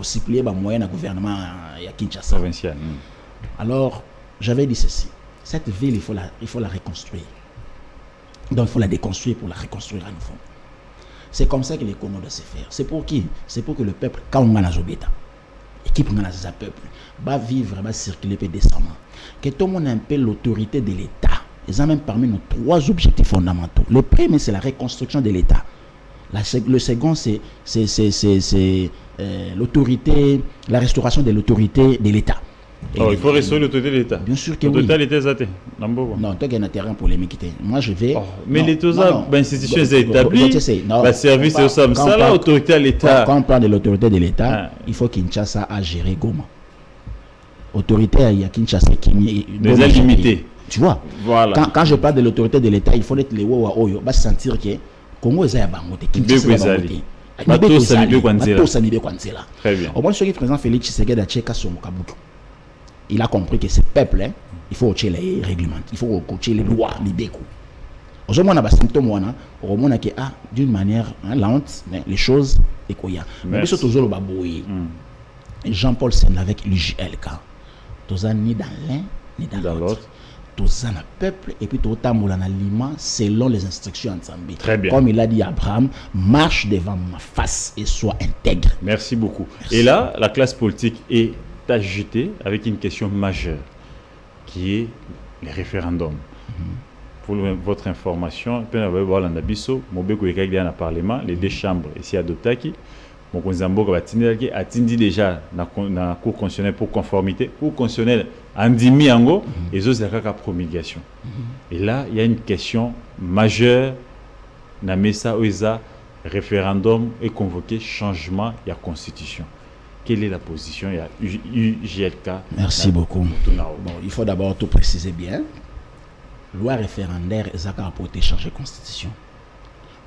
supplier ba moyen na gouvernement ya Kinshasa. Provincial. Alors, j'avais dit ceci. Cette ville, il faut la reconstruire. Donc, il faut la déconstruire pour la reconstruire à nouveau. C'est comme ça que les Congo doivent se faire. C'est pour qui? C'est pour que le peuple, quand on a la Zobeta, équipe on a la peuple, va vivre, va circuler, peut descendre. Que tout le monde ait un peu l'autorité de l'État. Ils ont même parmi nos 3 objectifs fondamentaux. Le premier, c'est la reconstruction de l'État. Le second, c'est l'autorité, la restauration de l'autorité de l'État. Il faut restaurer l'autorité de l'État. Bien sûr que oui. L'autorité de l'État. Non, tu as un terrain polémique. Moi, je vais. Mais l'État, l'institution est établie. Le service est au Sam. Ça, l'autorité de l'État. Quand on parle de l'autorité de l'État, il faut Kinshasa a géré Goma. Autorité, il y a Kinshasa qui est limitée. Tu vois, voilà. Quand je parle de l'autorité de l'État, il faut être les Oyo, va sentir que Congo est à Bangote. Kinshasa est à Bangote. Très bien. Au moins, ce qui est présent, Félix Tshisekedi a tché son Kabuki. Il a compris que ce peuple, il faut coacher les règlements, il faut coacher les lois, les décos. Aujourd'hui, on a des symptômes, on a que d'une manière lente, mais les choses, c'est quoi. Mais c'est toujours le babouille. Jean-Paul Sen avec l'UJLK. Tous ni dans l'un, ni dans l'autre. Tous un peuple, et puis tout le aliment selon les instructions ensemble. Très bien. Comme il a dit Abraham, marche devant ma face et sois intègre. Merci beaucoup. Merci. Et là, la classe politique est agité avec une question majeure qui est les référendums. Pour votre information, le Parlement, les 2 chambres ici adoptées, a déjà dans la Cour constitutionnelle pour conformité, Cour constitutionnelle Andimi Ango, et autres c'est la promulgation. Et là, il y a une question majeure, Namesa Oeza, référendum est convoqué, changement de la Constitution. Quelle est la position? Il y a UJLK. Merci beaucoup. Bon, il faut d'abord tout préciser bien. Loi référendaire, ils ont apporté changer la Constitution.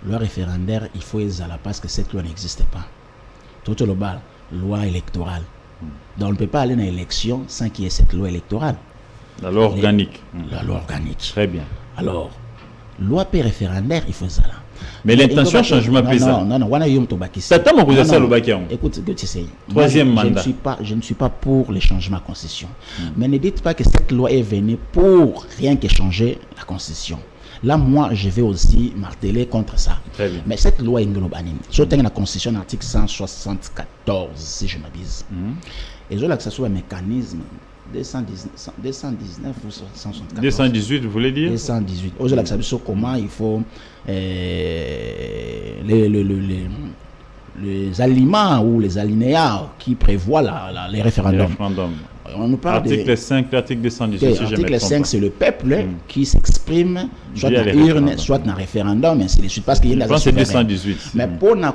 Loi référendaire, il faut les aller parce que cette loi n'existe pas. Tout le bal, loi électorale. Donc on ne peut pas aller dans l'élection sans qu'il y ait cette loi électorale. La loi organique. La loi organique. Très bien. Alors, loi référendaire, il faut ça là. Mais l'intention changement présent. Non, écoute, tu sais, troisième mandat. Je ne suis pas pour les changements de la Constitution. Mais ne dites pas que cette loi est venue pour rien que changer la Constitution. Là, moi, je vais aussi marteler contre ça. Très bien. Mais cette loi est globale. Surtout dans la Constitution, article 174, si je m'abuse. Et je veux que ce soit un mécanisme 219 ou 174. 218, vous voulez dire? 218. Aujourd'hui, ça veut dire comment il faut les aliments ou les alinéas qui prévoient les référendums. On nous parle article 5, l'article 218. Si l'article 5, c'est le peuple qui s'exprime soit dans l'urne, soit dans le référendum, et ainsi de suite. Parce qu'il y a la 218. Mais pour un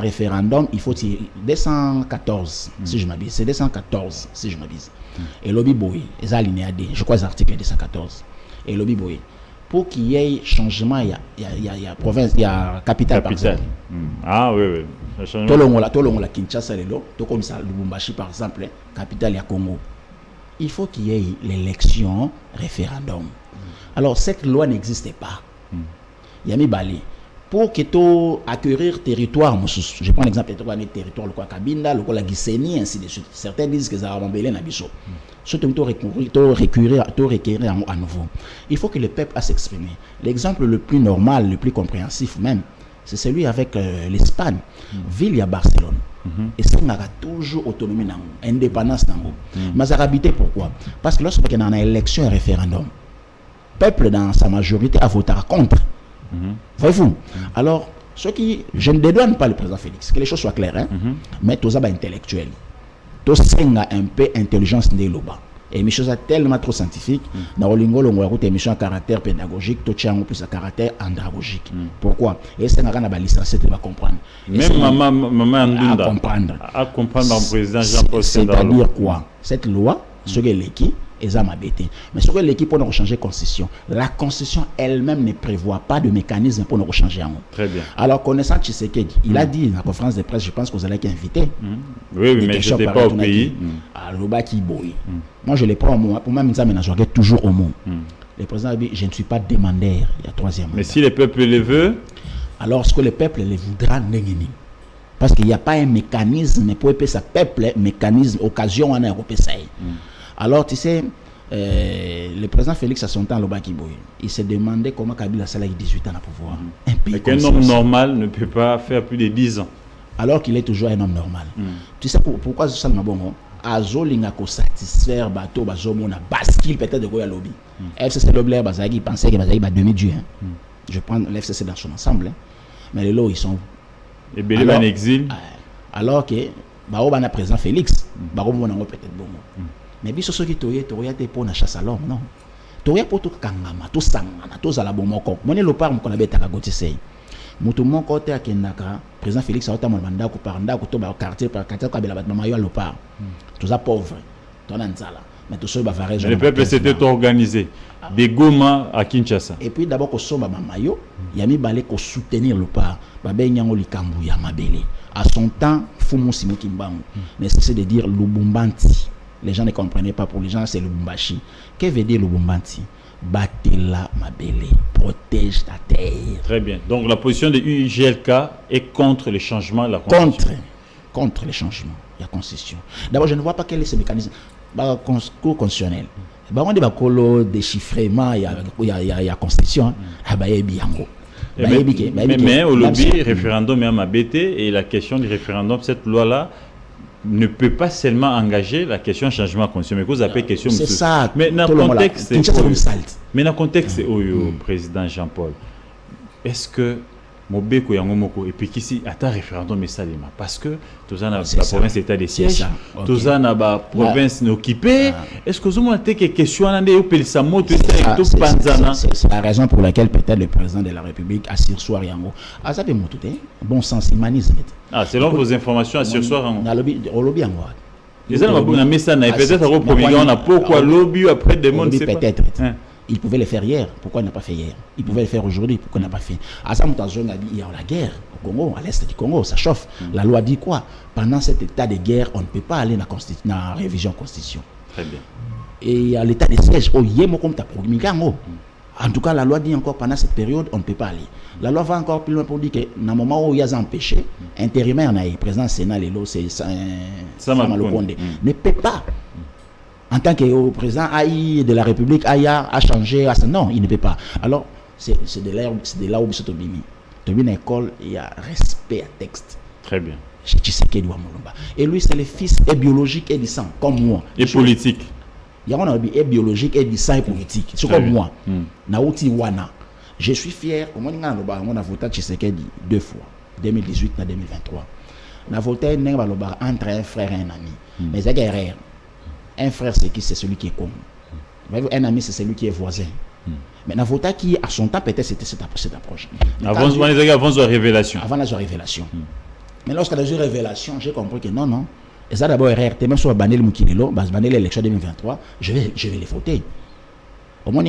référendum, il faut 214, si je m'abuse. C'est 214, si je m'abuse. Et lobby boy, les alinéas D, je crois l'article 214. Et lobby boy. Pour qu'il y ait changement, il y a province, il y a capitale par exemple. Ah oui. Tout le monde la Kinshasa, tout comme ça, Lubumbashi par exemple, capitale, il y a Congo. Il faut qu'il y ait l'élection référendum. Alors cette loi n'existait pas. Il y a mis Bali. Pour que tu acquérir territoire, je prends l'exemple de territoire, le Kabinda, le Giseni, ainsi de suite. Certains disent que ça va m'embêter dans Bissau. Surtout, tu requérir à nouveau. Il faut que le peuple a s'exprimer. L'exemple le plus normal, le plus compréhensif même, c'est celui avec l'Espagne. Ville, il y a Barcelone. Et ça, on a toujours autonomie, indépendance. Mais ça a habité pourquoi? Parce que lorsqu'on a une élection et un référendum, peuple dans sa majorité a voté contre. Voyez-vous? Alors, je ne dédouane pas le président Félix, que les choses soient claires, hein? Mais tous les intellectuels, tous un peu intelligence de l'oba. Et mes choses tellement trop scientifiques, dans le lingo, on a une émission à caractère pédagogique, tout tient plus à caractère andragogique. Pourquoi? Et c'est un peu licencié, tu vas comprendre. Même maman à comprendre. À comprendre le président Jean-Paul Sendalo. C'est-à-dire quoi? Cette loi, ce que l'équipe, ils ont m'abêté. Mais ce que l'équipe pour nous changer la constitution, la constitution elle-même ne prévoit pas de mécanisme pour nous changer en haut. Très bien. Alors, connaissant Tshisekedi, il a dit dans la conférence de presse, je pense que vous allez être invité. Oui, mais je n'étais pas au pays. À l'Obaki Boy. Moi, je les prends au mot. Pour moi, je regarde toujours au mot. Le président a dit, je ne suis pas demandeur. Il y a troisième mandat. Mais si le peuple le veut, alors ce que le peuple le voudra, n'engagez. Parce qu'il n'y a pas un mécanisme pour que ce peuple, mécanisme, occasion en Europe. Alors, tu sais, le président Félix a son temps à l'Obakiboy. Il s'est demandé comment Kabila a 18 ans à pouvoir. Mais qu'un homme normal ne peut pas faire plus de 10 ans. Alors qu'il est toujours un homme normal. Tu sais pourquoi ça m'a bon? Azolinga ko satisfaire bateau bazomona bascule peut-être de Goya Lobby. FCC Lobler Bazagi pensait que Bazagi va demi-dieu. Je prends l'FCC dans son ensemble. Mais les lots ils sont. Et Belé en exil. Alors que Baobana président Félix, Baobana peut-être bon. Mais biso soki toye te pour na chasse à l'homme non. Toye pour tout kangama, tout sangana, tout ala bomoko. Moni lo par mko na beta ka gotisei. Mutu moko te akendaka président Félix a otama manda ko par ndako to ba quartier par quartier ka bela bat mama yo lo par. Tous a pauvre. Ton nzala. Mais tout ça va faire raison. Le peuple s'était organisé. Des Goma à Kinshasa. Et puis d'abord ko somba mama yo, yami balé ko soutenir le par. Ba benyango likambu ya mabele. À son temps, Fumu Simoki Mbangu. Mais c'est de dire Lubumbanti. Les gens ne comprenaient pas. Pour les gens, c'est Lubumbashi. Que veut dire Lubumbanti? Battez-la, ma belle. Protège ta terre. Très bien. Donc la position de UIGLK est contre le changement de la Constitution. Contre les changements de la Constitution. D'abord, je ne vois pas quel est ce mécanisme. Cour constitutionnel. On dit que déchiffrement, il y a Constitution. Mais au lobby, référendum est à BT et la question du référendum, cette loi-là, ne peut pas seulement engager la question changement constitutionnel, mais vous appelez question. C'est ça. Mais dans le contexte, président Jean-Paul, est-ce que Mobeko Yangomoko et puis ici attend référendum mais salima parce que tous en a la province état de siège, tous en a la province occupée. Est-ce que vous avez des questions à c'est la raison pour laquelle peut-être le président de la République a sursoir Yango. Ah ça peut monter bon sens humanisme. Ah selon vos informations à sursoir en lobby Yango. Les gens ont un message peut-être au premier on a pourquoi lobby après des mondes peut-être. Il pouvait le faire hier, pourquoi il n'a pas fait hier? Il pouvait le faire aujourd'hui, pourquoi il n'a pas fait? À ça, il y a la guerre au Congo, à l'est du Congo, ça chauffe. La loi dit quoi? Pendant cet état de guerre, on ne peut pas aller dans la révision constitution. Très bien. Et à l'état de siège, en tout cas, la loi dit encore pendant cette période, on ne peut pas aller. La loi va encore plus loin pour dire que dans le moment où il y a empêché, intérimaire, le président Sénat, c'est Sama Lukonde, ne peut pas. En tant que président de la République, a changé. Non, il ne peut pas. Alors, c'est de là où c'est Tobini. Tobini école, il y a respect à texte. Très bien. Et lui, c'est le fils et biologique et du sang, comme moi. Et politique. Il y a un biologique et du sang et politique. C'est comme moi. Naouti Wana. Je suis fier. On a voté Tshisekedi 2 fois, 2018 et 2023. On a voté entre un frère et un ami. Mais c'est guerrier. Un frère, c'est qui? C'est celui qui est con. Un ami, c'est celui qui est voisin. Mais Navota qui, à son temps, peut-être c'était cette approche. Avant la révélation. Avant la révélation. Mais lorsque la révélation, j'ai compris que non. Et ça d'abord, RRT, même sur Banel Moukinelo, Banel l'élection 2023, je vais les voter. Au moins,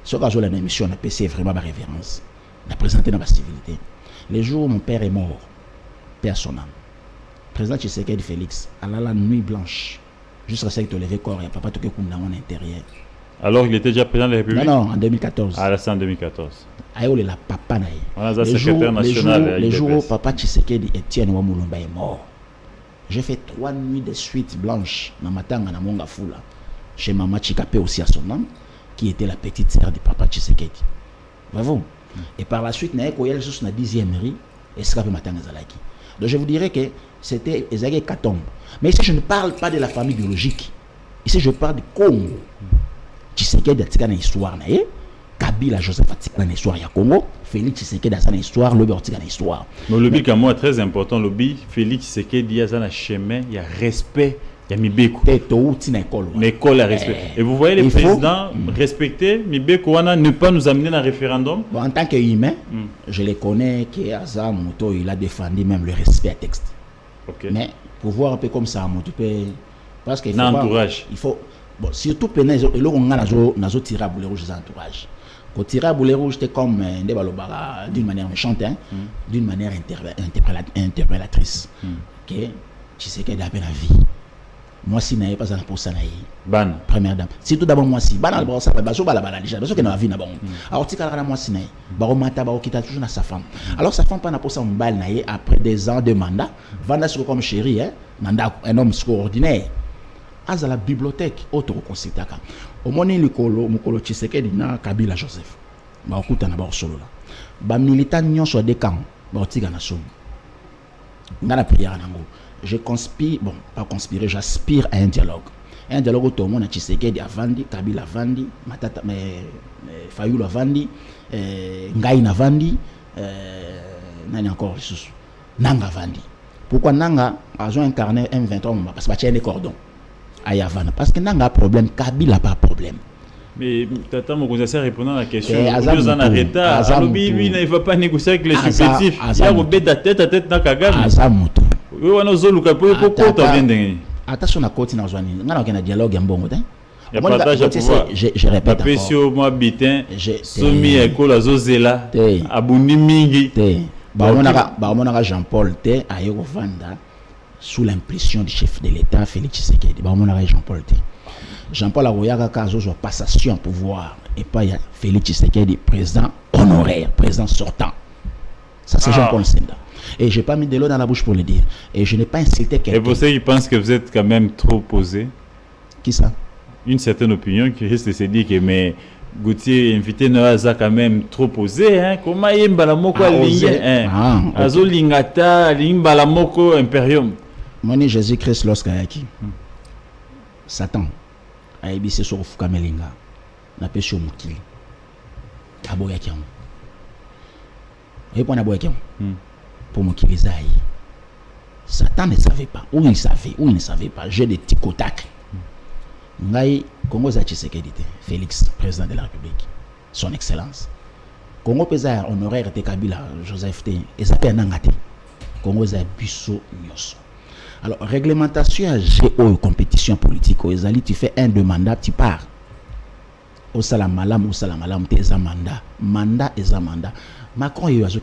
ce cas où la émission, on a PC vraiment ma révérence. On a présenté dans ma civilité. Les jours où mon père est mort, personnel, président Tshisekedi Félix, à la nuit blanche, jusqu'à ce que tu lever corps et papa te coupe dans mon intérieur. Alors il était déjà président de la République? Non, en 2014. Ah là c'est en 2014. Aïe, la papa naïe. Voilà, le secrétaire national. Les jours où papa Tshisekedi Etienne Wamulumba est mort, j'ai fait 3 nuits de suite blanches dans Matanga na Monga Fula, chez Maman Chikapé aussi à son nom, qui était la petite sœur de papa Tshisekedi. Voyez-vous? Et par la suite, il y a eu la 10e rue, et c'est Matanga Zalaki. Donc je vous dirais que c'était Ezagé Katombe. Mais ici, je ne parle pas de la famille biologique. Ici, je parle du Congo. Tshisekedi a une histoire. Kabila Joseph atika na histoire ya Congo, Félix Tshisekedi dans une histoire, le atika na histoire. Mais le lobby comme moi très important, lobby Félix Tshisekedi a un chemin, il y a respect. Il y a Mibeko. L'école a respect. Et vous voyez les présidents respecter Mibeko, ne pas nous amener dans le référendum. Bon, en tant qu'humain, je les connais que Asa Moto, il a défendu même le respect à texte. Okay. Mais pour voir un peu comme ça, Moto peut. Parce qu'il faut. Entourage. Il faut. Bon, surtout que là, on a un tiré à boulet rouge entourage. Quand tirer à boulet rouge, c'était comme d'une manière méchante, hein, d'une manière interpellatrice. Que tu sais qu'il a peine la vie. Moi si n'avais pas un pour ça ban première dame surtout d'abord moi si ban alors ça va bala déjà parce que dans la vie na bon alors tu carrément moi si n'avais ba romata ba okita toujours na sa femme alors sa femme pas na pour ça un bal naïe après des ans de mandat vanda sur comme chéri hein mandat un homme extraordinaire à la bibliothèque autre consultaka au moni likolo mukolo Tshisekedi na Kabila Joseph ba okuta na ba solo là ba militant nyonso de camp ba otika na somo ngana prière nango. Je conspire, bon, pas conspirer, j'aspire à un dialogue. Un dialogue où tout le monde a Tshisekedi a Vandi, Kabila a Vandi, Matata, Fayoul a Vandi, Ngaïna a Vandi, Nani encore, Nanga Vandi. Pourquoi Nanga a incarné M23 parce qu'il y a des cordons à Yavan. Parce que Nanga a problème, Kabila n'a pas de problème. Mais Tata Mokonzassa répondant à la question, nous en arrêtons. Alobi, lui, il ne va pas négocier avec les supplétifs. Il y a Robé de tête à tête dans Kagame. Azamuto. Oui, on a zolu kapo ko ko to bien dingue. Attention na koti na zwani. Ngana okena dialogue ya mbongo te. Il y a partage à pouvoir. Je répète encore. Pesio moi bitin. Somi école azozela. Abundi mingi. Ba monaka Jean-Paul te ayeko vanda sous l'impression du chef de l'État Félix Tshisekedi. Ba monaka Jean-Paul te. Jean-Paul Aroyaka kazo zo passation à pouvoir et pas ya Félix Tshisekedi président honoraire, président sortant. Ça c'est Jean-Paul Senda. Et je n'ai pas mis de l'eau dans la bouche pour le dire. Et je n'ai pas insulté quelqu'un. Et vous savez, ils pensent que vous êtes quand même trop posé. Qui ça? Une certaine opinion qui risque de se dire que mais Gauthier invité Noaza quand même trop posé. Hein? Comment il y a un balamoko à ligne? Azo lingata, ling balamoko imperium. Moni Jésus-Christ lorsqu'ayaki. Satan a ébissé sur Fukamelinga. N'a pas sur Moukili. Aboyakiam. Et pour Aboyakiam. Pour Moukilizaï. Satan ne savait pas. Ou il savait, ou il ne savait pas. J'ai des petits cotacs. Ngaï, Congo Tshisekedi, Félix, président de la République. Son Excellence. Congo Pesa honoraire de Kabila, Joseph T. Et ça peut Nangate. Congo Zabiso Nyoso. Alors, réglementation à GO, compétition politique, tu fais un de mandat, tu pars. Au salamalam, tu es un mandat. Mandat est un mandat. Macron, il y a eu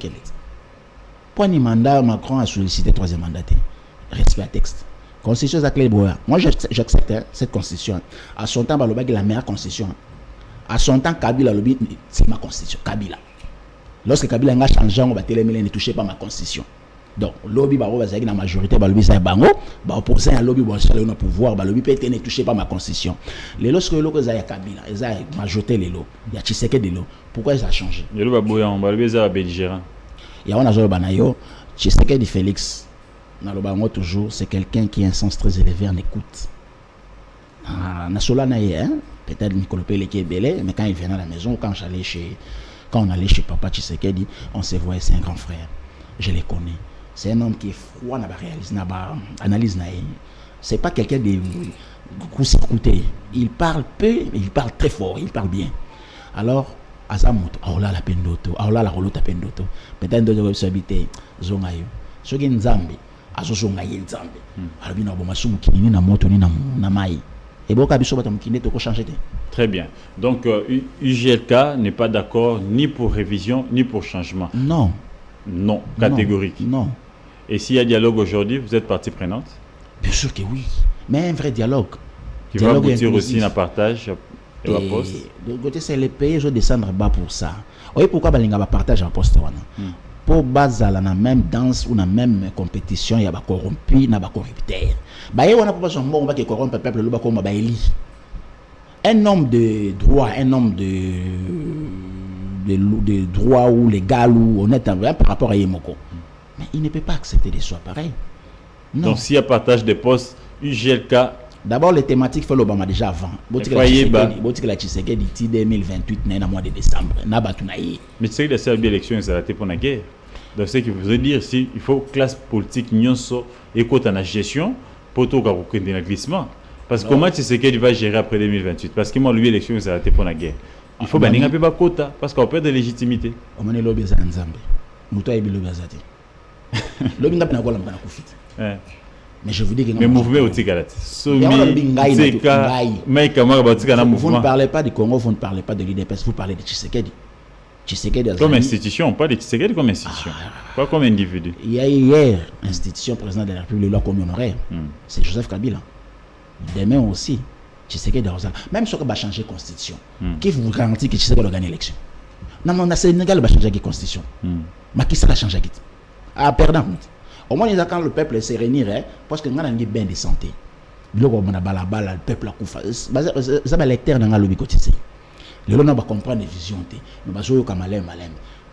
pour un mandat, Macron a sollicité troisième mandat. Respect à texte. Constitution de Boya. Moi, j'accepte cette constitution. À son temps, Baloba est la meilleure constitution. À son temps, Kabila, c'est ma constitution. Kabila. Lorsque Kabila a changé, on va téléméler, ne touchez pas ma constitution. Donc, lobby va avoir la majorité, lobby ça bango, va opposer un lobby va aller au pouvoir, lobby peut être ne touchez pas ma constitution. Les lorsque le lobby a Kabila, ils a majorité les lots, il y a Tshisekedi de l'eau. Pourquoi ils a changé? Le lobby va boire, on va lobby ça belligérant. Il y a un azor banayo, Tshisekedi Félix, dans le bango toujours, c'est quelqu'un qui a un sens très élevé en écoute. Nasola naye, peut-être Nicolas Pele qui est belé, mais quand il vient à la maison, quand on allait chez papa Tshisekedi, on se voit, c'est un grand frère. Je les connais. C'est un homme qui est froid dans la réalisation, dans l'analyse. C'est pas quelqu'un de coup-circuité. Il parle peu, mais il parle très fort, il parle bien. Alors, Azamoto, aola la pendoto, aola la rolota pendoto. Peut-être d'autres veulent s'habiter, zongayo. Ce qui est Nzambe, azo zongaye Nzambe. Alors, bien, on va se mourir, na moto, ni na maï. Et bon, kabiso va t'amkine, t'as changer. Très bien. Donc, UGLK n'est pas d'accord ni pour révision, ni pour changement. Non. Non, catégorique. Non. Et s'il y a dialogue aujourd'hui, vous êtes partie prenante? Bien sûr que oui. Mais un vrai dialogue. Qui va aboutir aussi à un partage et à poste. De côté, c'est les pays, je descendre bas pour ça. Oui, pourquoi Balinga va partager en poste? Pour baser la même danse ou la même compétition, il y a des corrompus, il y a des corrupteurs. Il y a pas besoin de corrompre le peuple, il y a un homme de droit, un homme de droit ou légal ou honnête par rapport à Yemoko. Mais il ne peut pas accepter des choix pareils. Non. Donc s'il y a partage des postes, UGLK D'abord, les thématiques fait l'Obama déjà avant. Botika la Tshisekedi dit 2028, na mois de décembre. Na batunaï. Mais c'est que la élection est arrêtée pour la guerre. Donc c'est ce qui veut dire si il faut classe politique nyonso écoute en gestion pour tout cas dans le glissement. Parce que comment Tshisekedi va gérer après 2028? Parce que moi lui l'élection est arrêtée pour la guerre. Il faut baninga pe ba quota parce qu'on perd de légitimité. On m'a lobby za nzambe. Muto ayebi lobby azati. Lobby ngapena kola mbana kufita. Mais je vous dis que mais mouvement au Tigalat. Vous ne parlez pas du Congo, vous ne parlez pas de l'IDPS, vous parlez de Tshisekedi. Comme institution, pas de Tshisekedi comme institution, pas comme individu. Il y a hier institution président de la République, le loi comme honoraire, c'est Joseph Kabila. Demain aussi, Tshisekedi a même si on va changer la constitution, qui vous garantit que Tshisekedi va gagner l'élection? Non, non, le Sénégal va changer la constitution. Mais qui ça va changer? Ah, perdant. Au moins, quand le peuple se réunit, parce que nous avons un bien de santé. Le peuple a couffé. Ça va l'électeur dans le bicotissé. Le long, on va comprendre les visions. Nous allons jouer comme malem.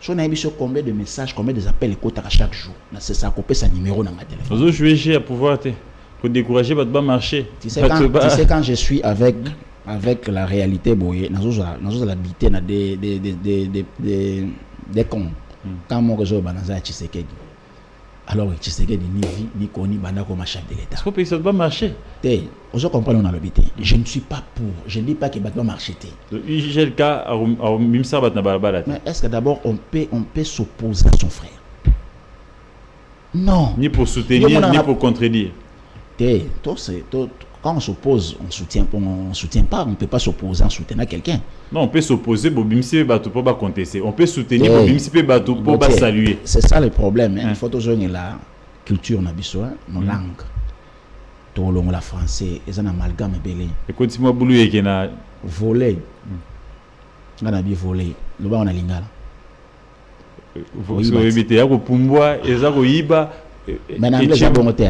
Si on a combien de messages, combien d'appels à chaque jour, c'est ça, couper sa numéro dans ma téléphone. Nous jouer à pouvoir pour décourager votre marché. Tu sais, quand je suis avec la réalité, nous allons habiter dans des cons. Quand mon réseau est à Tshisekedi. Alors, Tshisekedi ni vie, ni connu, comme chef de l'État. Est-ce que ça va marcher? Vous comprenez, on a l'habité. Je ne suis pas pour. Je ne dis pas qu'il va marcher. J'ai le cas à Mimsa Batnabalabala. Mais est-ce que d'abord, on peut s'opposer à son frère? Non. Ni pour soutenir, ni pour contredire. Quand on s'oppose, on soutient pas. On ne peut pas s'opposer en soutenant quelqu'un. Non, on peut s'opposer pour Bimsi Batou pour contester. On peut soutenir pour Bimsi Batou pour saluer. C'est ça le problème. Il faut toujours la culture, nos langues. Tout le monde la français, ils ont un amalgame belé. Et continue boulou et na voler. On a bien volé. Le bas on a lingala. Vous évitez à Pumbwa et ça Iba. Mais na anglais bon côté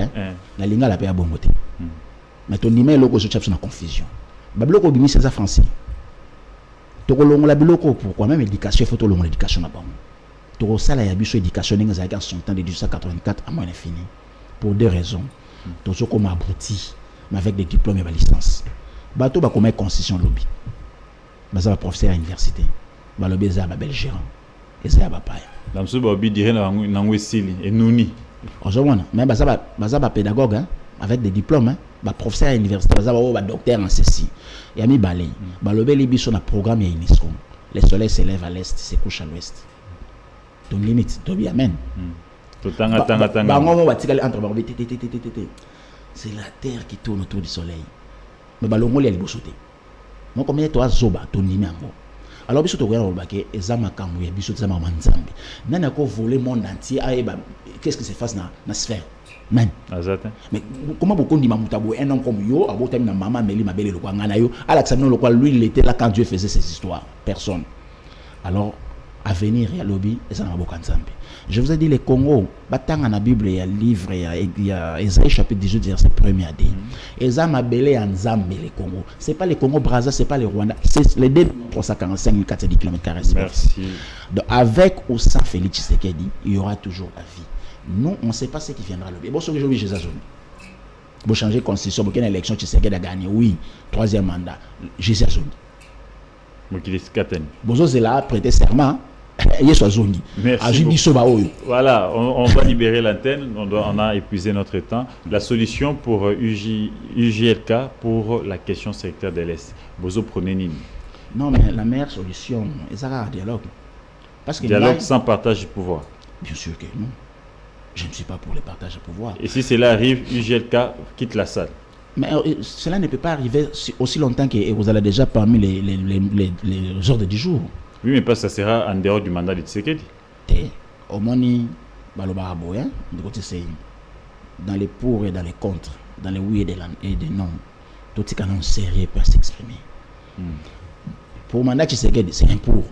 la lingala pe bon côté. Mais ton numéro logo je cherche na confusion. Babloko bimi c'est ça français. Tokolongo la biloko pourquoi même éducation faut tolongo l'éducation na bango. Toko sala ya biso éducation ninga za son temps de 1884 à moins infini pour deux raisons. Toujours comme abouti mais avec des diplômes et des licences. Bato ba comme constitution lobby. Baza professeur à l'université. Ba lobby za ba bel gérant. Et ça ba paya. La mso ba obi dire na ngwesili et nuni. Ozomona mais baza ba pédagogue hein avec des diplômes hein. Ba professeur à l'université, ba docteur en ceci. Il y a mis balé. Ba lobé li biso na programme ya UNESCO. Le soleil se lève à l'est, se couche à l'ouest. Donc limite, to bien amen. Tanga. Bango batikali entre ba c'est la terre qui tourne autour du soleil. Mais ba longo li liboso te. Moi combien toi zoba to nimi ango. Alors biso to ko ya ke ezama kambu ya biso tsama manzambi. Nana ko voler monde entier aeba qu'est-ce qui se passe na sphère. Man. Mais comment beaucoup dit Mamoutabo, un homme comme yo, abotami na maman Meli Mabele le quoi ngana yo, Alexandre le quoi lui il était là quand Dieu faisait ses histoires, personne. Alors à venir il y a lobby et ça n'a pas nzambe. Je vous ai dit le Congo, batanga na Bible il y a livre il y a Ésaïe chapitre 18 verset 1er à dire. Eza Mabele en Nzambe le Congo. C'est pas le Congo Brazza, c'est pas le Rwanda, c'est les 345 410 km². Merci. Donc avec ou sans Félix Tshisekedi, il y aura toujours la vie. Nous, on ne sait pas ce qui viendra. Bon, ce que je veux dire, vous changer de constitution, pour qu'il y ait une élection, Tshisekedi a gagné, oui, troisième mandat, Jésus a zoni. Vous avez là prêté serment, il soit zoni. Merci. Voilà, on va libérer l'antenne, on a épuisé notre temps. La solution pour UJLK, pour la question secteur de l'Est, vous prenez Nini? Non, mais la meilleure solution, c'est un dialogue. Parce que dialogue sans partage du pouvoir. Bien sûr que non. Je ne suis pas pour le partage de pouvoir. Et si cela arrive, UGLK quitte la salle. Mais cela ne peut pas arriver aussi longtemps que vous allez déjà parmi les ordres du jour. Oui, mais pas ça sera en dehors du mandat de Tshisekedi. Au moni, c'est dans les pour et dans les contre, dans les oui et des non. Tout ce canon sérieux peut s'exprimer. Pour mandat de Tshisekedi, c'est un pour.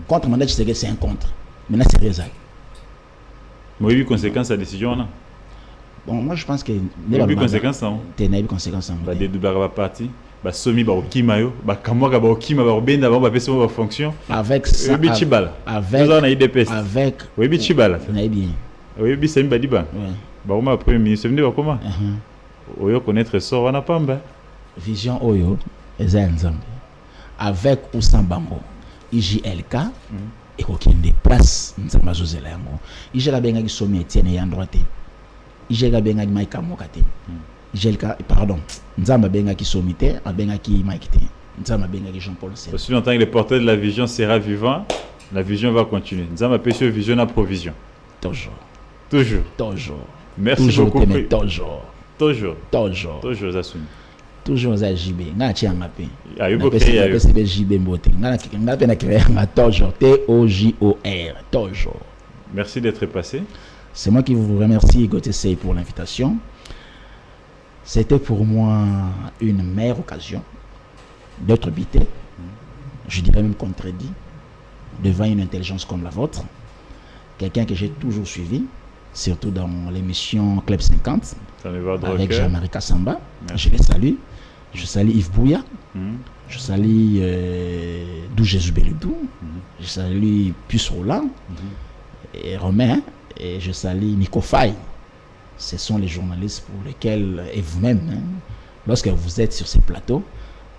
Contre mandat de Tshisekedi, c'est un contre. Maintenant, c'est réel. Mais il y a eu conséquence à la décision. Bon, moi je pense que. Il y a eu conséquence. Il y a eu conséquence. Il y a eu double parti. Somi ba okimayo ba kamwa ba okima ba benda ba pesa ba fonction avec ça avec on a IDPS avec oui bichibala on a bien oui bi semba diba ba ma premier ministre venu ba comment oyo connaître ça on a pas vision oyo eza nzambe avec ou sans bango IJLK et kokende place nzambe azozela yango IJLK bengaki somi Etienne ya droite IJLK bengaki Mike Mokate IJLK pardon nzambe bengaki somi te abengaki Mike te nzambe bengaki Jean-Paul Sena. Aussi longtemps que le porteur de la vision sera vivant, la vision va continuer. Nzambe peut sur vision à provision. Toujours. Merci toujours beaucoup. Toujours Zassouni. Toujours za JB nga chianga pe ayo JB mbote nga pe na créer nga toujours TOJOR toujours. Merci d'être passé. C'est moi qui vous remercie Gauthier Sey pour l'invitation. C'était pour moi une meilleure occasion d'être bité, je dirais même contredit devant une intelligence comme la vôtre, quelqu'un que j'ai toujours suivi, surtout dans l'émission Club 50 avec Jean-Marie Kassamba. Je les salue. Je salue Yves Bouya, je salue Dou Jésus Beludou, je salue Puce Roland et Romain, et je salue Nico Faye. Ce sont les journalistes pour lesquels, et vous-même, lorsque vous êtes sur ces plateaux,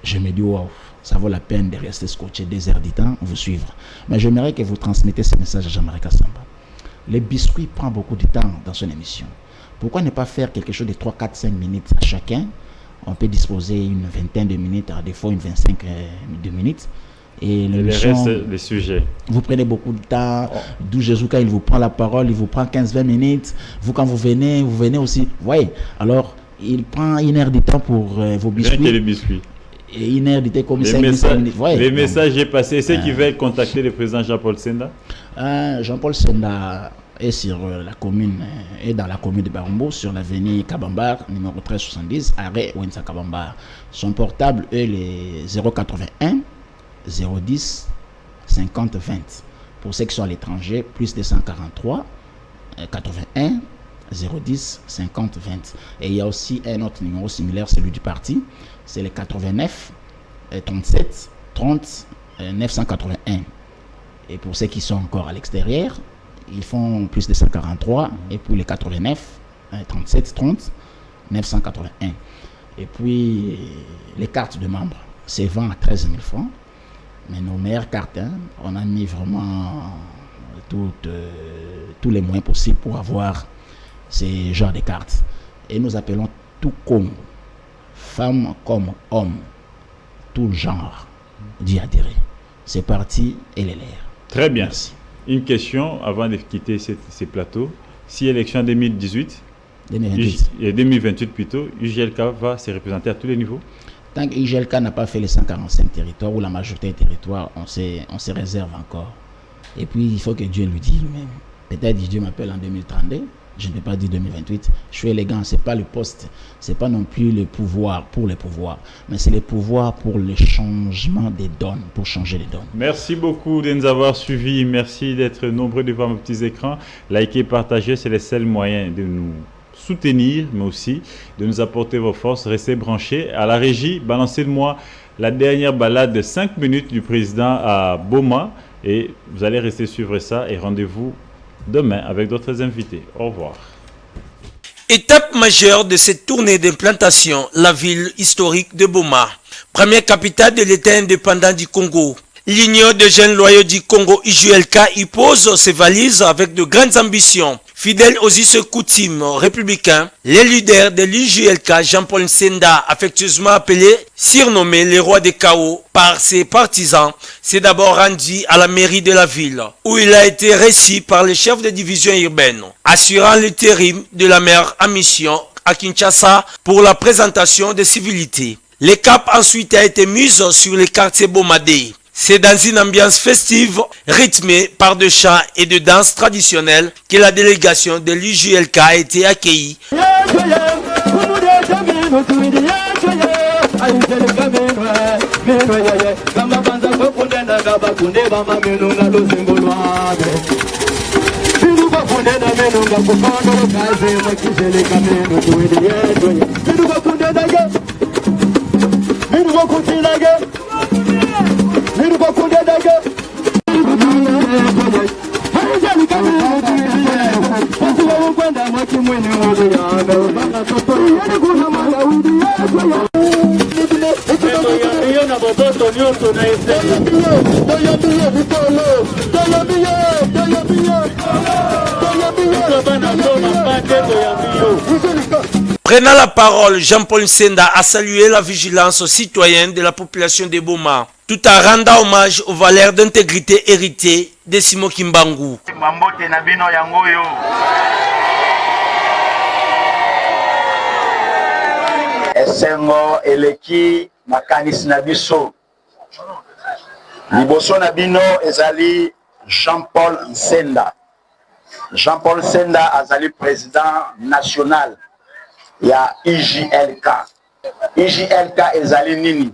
je me dis, wow, ça vaut la peine de rester scotché des heures du temps, vous suivre. Mais j'aimerais que vous transmettez ce message à Jean-Marie Kassamba. Les biscuits prennent beaucoup de temps dans son émission. Pourquoi ne pas faire quelque chose de 3, 4, 5 minutes à chacun? On peut disposer une vingtaine de minutes, à des fois une 25 de minutes. Et le reste des sujets. Vous prenez beaucoup de temps. D'où Jésus, quand il vous prend la parole, il vous prend 15-20 minutes. Vous, quand vous venez aussi. Vous voyez, alors, il prend une heure de temps pour vos biscuits. Les biscuits. Et une heure de temps comme ça. Les messages est passé. Ceux qui veulent contacter le président Jean-Paul Senda? Jean-Paul Senda est sur la commune, est dans la commune de Barumbo, sur l'avenue Kabambar, numéro 1370, arrêt Wensa Kabambar. Son portable est le 081 010 50 20. Pour ceux qui sont à l'étranger, plus 243 81 010 50 20. Et il y a aussi un autre numéro similaire, celui du parti, c'est le 89 37 30 981. Et pour ceux qui sont encore à l'extérieur, ils font plus de 143, et puis les 89 37 30 981. Et puis les cartes de membres, c'est 20 à 13 000 francs. Mais nos meilleures cartes, on a mis vraiment tous les moyens possibles pour avoir ces genres de cartes. Et nous appelons tout comme femme comme homme, tout genre d'y adhérer. C'est parti et les l'air. Très bien. Merci. Une question avant de quitter ces plateaux. Si élection 2018, 2028 plutôt, UJLK va se représenter à tous les niveaux? Tant que UJLK n'a pas fait les 145 territoires ou la majorité des territoires, on se réserve encore. Et puis il faut que Dieu lui dise lui-même. Peut-être Dieu m'appelle en 2032, je ne peux pas dire 2028. Je suis élégant, c'est pas le poste, c'est pas non plus le pouvoir pour le pouvoir, mais c'est le pouvoir pour le changement des donnes, pour changer les donnes. Merci beaucoup de nous avoir suivis, merci d'être nombreux devant vos petits écrans. Likez, partagez, c'est le seul moyen de nous soutenir, mais aussi de nous apporter vos forces. Restez branchés. À la régie, balancez-moi la dernière balade de 5 minutes du président à Boma, et vous allez rester suivre ça, et rendez-vous demain avec d'autres invités. Au revoir. Étape majeure de cette tournée d'implantation, la ville historique de Boma, première capitale de l'État indépendant du Congo. L'Union des jeunes loyaux du Congo, UJLK, y pose ses valises avec de grandes ambitions. Fidèle aux us coutumes républicains, les leaders de l'UJLK, Jean-Paul Senda, affectueusement appelé, surnommé le roi des chaos par ses partisans, s'est d'abord rendu à la mairie de la ville, où il a été reçu par le chef de division urbaine, assurant l'intérim de la maire en mission à Kinshasa pour la présentation des civilités. Le cap ensuite a été mis sur les quartiers Bomadé. C'est dans une ambiance festive, rythmée par de chants et de danses traditionnelles, que la délégation de l'UJLK a été accueillie. Prenant la parole, Jean-Paul Senda a salué la vigilance citoyenne de la population de Boma, tout en rendant hommage aux valeurs d'intégrité héritées de Simon Kimbangu. Esengo eleki makanisi na biso liboso na bino ezali Jean-Paul Senda. Jean-Paul Senda azali président national ya IJLK. IJLK ezali nini?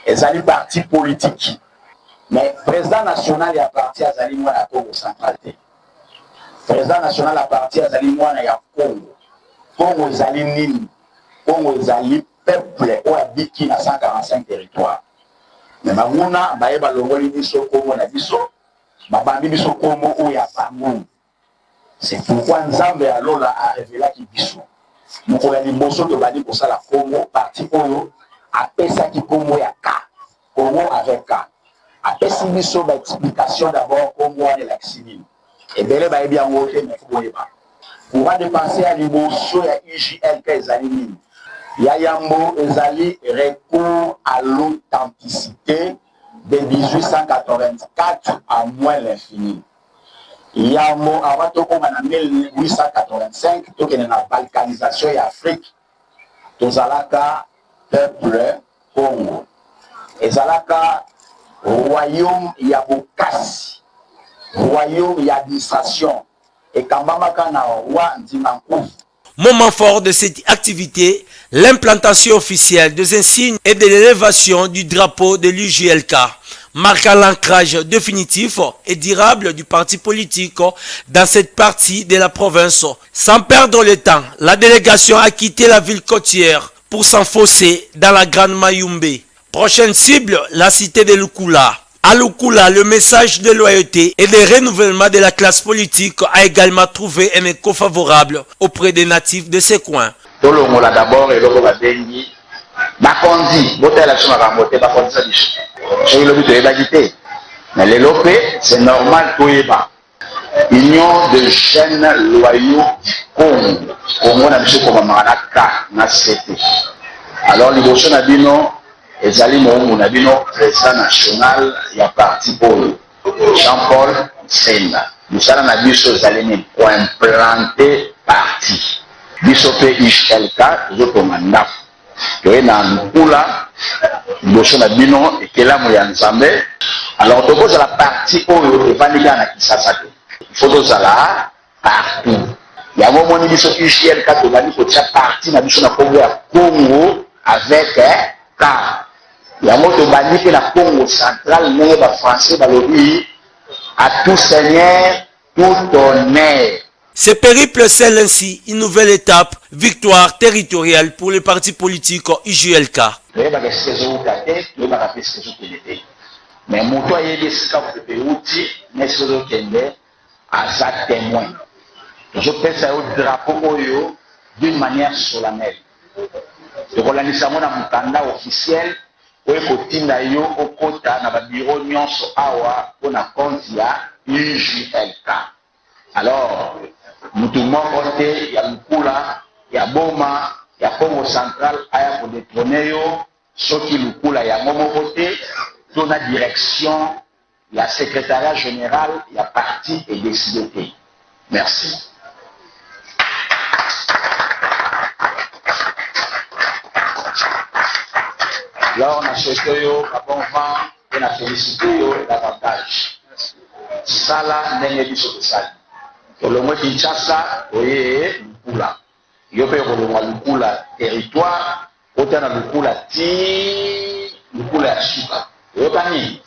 Ezali parti politique. Mais président national ya parti azali mwana ya Congo Central te. Président national ya parti azali mwana ya Congo. Congo ezali nini? Congo ezali peuple oyo abiki na 145 territoires. Mais banguna bayeba longoli biso Congo na biso, babambi biso Congo oyo ya bango. C'est pourquoi Nzambe alola a révélé ki biso. Moko ya liboso to bali kosala Congo parti oyo apesa ki Congo ya ka. Congo avec ka. Apesi biso ba explication d'abord Congo ya l'aximine. Et bele ba ebi yango te mais faut yeba. Pour va dépenser à liboso ya IJLK ezali nini? Ya yambo ezali recours à l'authenticité de 1884 à moins l'infini. Yambo avant tokoma na 1885 tokene na balkanisation ya Afrique tozalaka peuple Congo ezalaka royaume ya bokasi royaume ya administration et kambamaka na roi Ndimankouf. Moment fort de cette activité, l'implantation officielle des insignes et de l'élévation du drapeau de l'UJLK, marquant l'ancrage définitif et durable du parti politique dans cette partie de la province. Sans perdre le temps, la délégation a quitté la ville côtière pour s'enfoncer dans la Grande Mayumbe. Prochaine cible, la cité de Lukula. À Lukula, le message de loyauté et de renouvellement de la classe politique a également trouvé un écho favorable auprès des natifs de ces coins. Tolongola d'abord et loko babengi bakondi botela chuma bamote bakondi ça bicho. Et le but de l'égalité. Mais les lopé, c'est normal toyeba. Union de jeunes loyaux du Congo. Congo na biso comme manaka na CT. Alors liboso na bino ezali mo na bino président national ya parti polo Jean-Paul Senda. Musala na biso ezali ni pour implanter parti. Biso pe IJLK zotonga ndako. Toye na Lukula liboso na bino ekelamu ya Nzambe. Alors tokoza la parti oyo evanika na Kisasa te. Il faut tozala partout. Yango moni biso IJLK tobandi kotia parti na biso na Congo ya Congo avec car yango tobandi pe na Congo central ndenge ba français balobi à tout seigneur tout honneur. Ce périple scelle ainsi une nouvelle étape, victoire territoriale pour le parti politique IJLK. Mais moto ayebi esika pepe uti nesi ozokende aza témoin. Tozopesa yo drapeau oyo d'une manière solennelle. Tokolandisa ngo na mokanda officiel oyo kotinda yo okota na babiro nyonso awa mpona compte ya IJLK. Alors mutu moko te ya Lukula ya Boma ya Congo Central aya kodétrôner yo soki Lukula yango moko te to na direction la secrétariat général ya parti et décidé te. Merci. Alors on a souhaité yo bon vent et on a félicité yo davantage. Sala ndenge biso tosali. Olongo Kinshasa oye Lukula. Yo pe kolonga Lukula territoire, otana Lukula ti Lukula ya suka. Yo tani.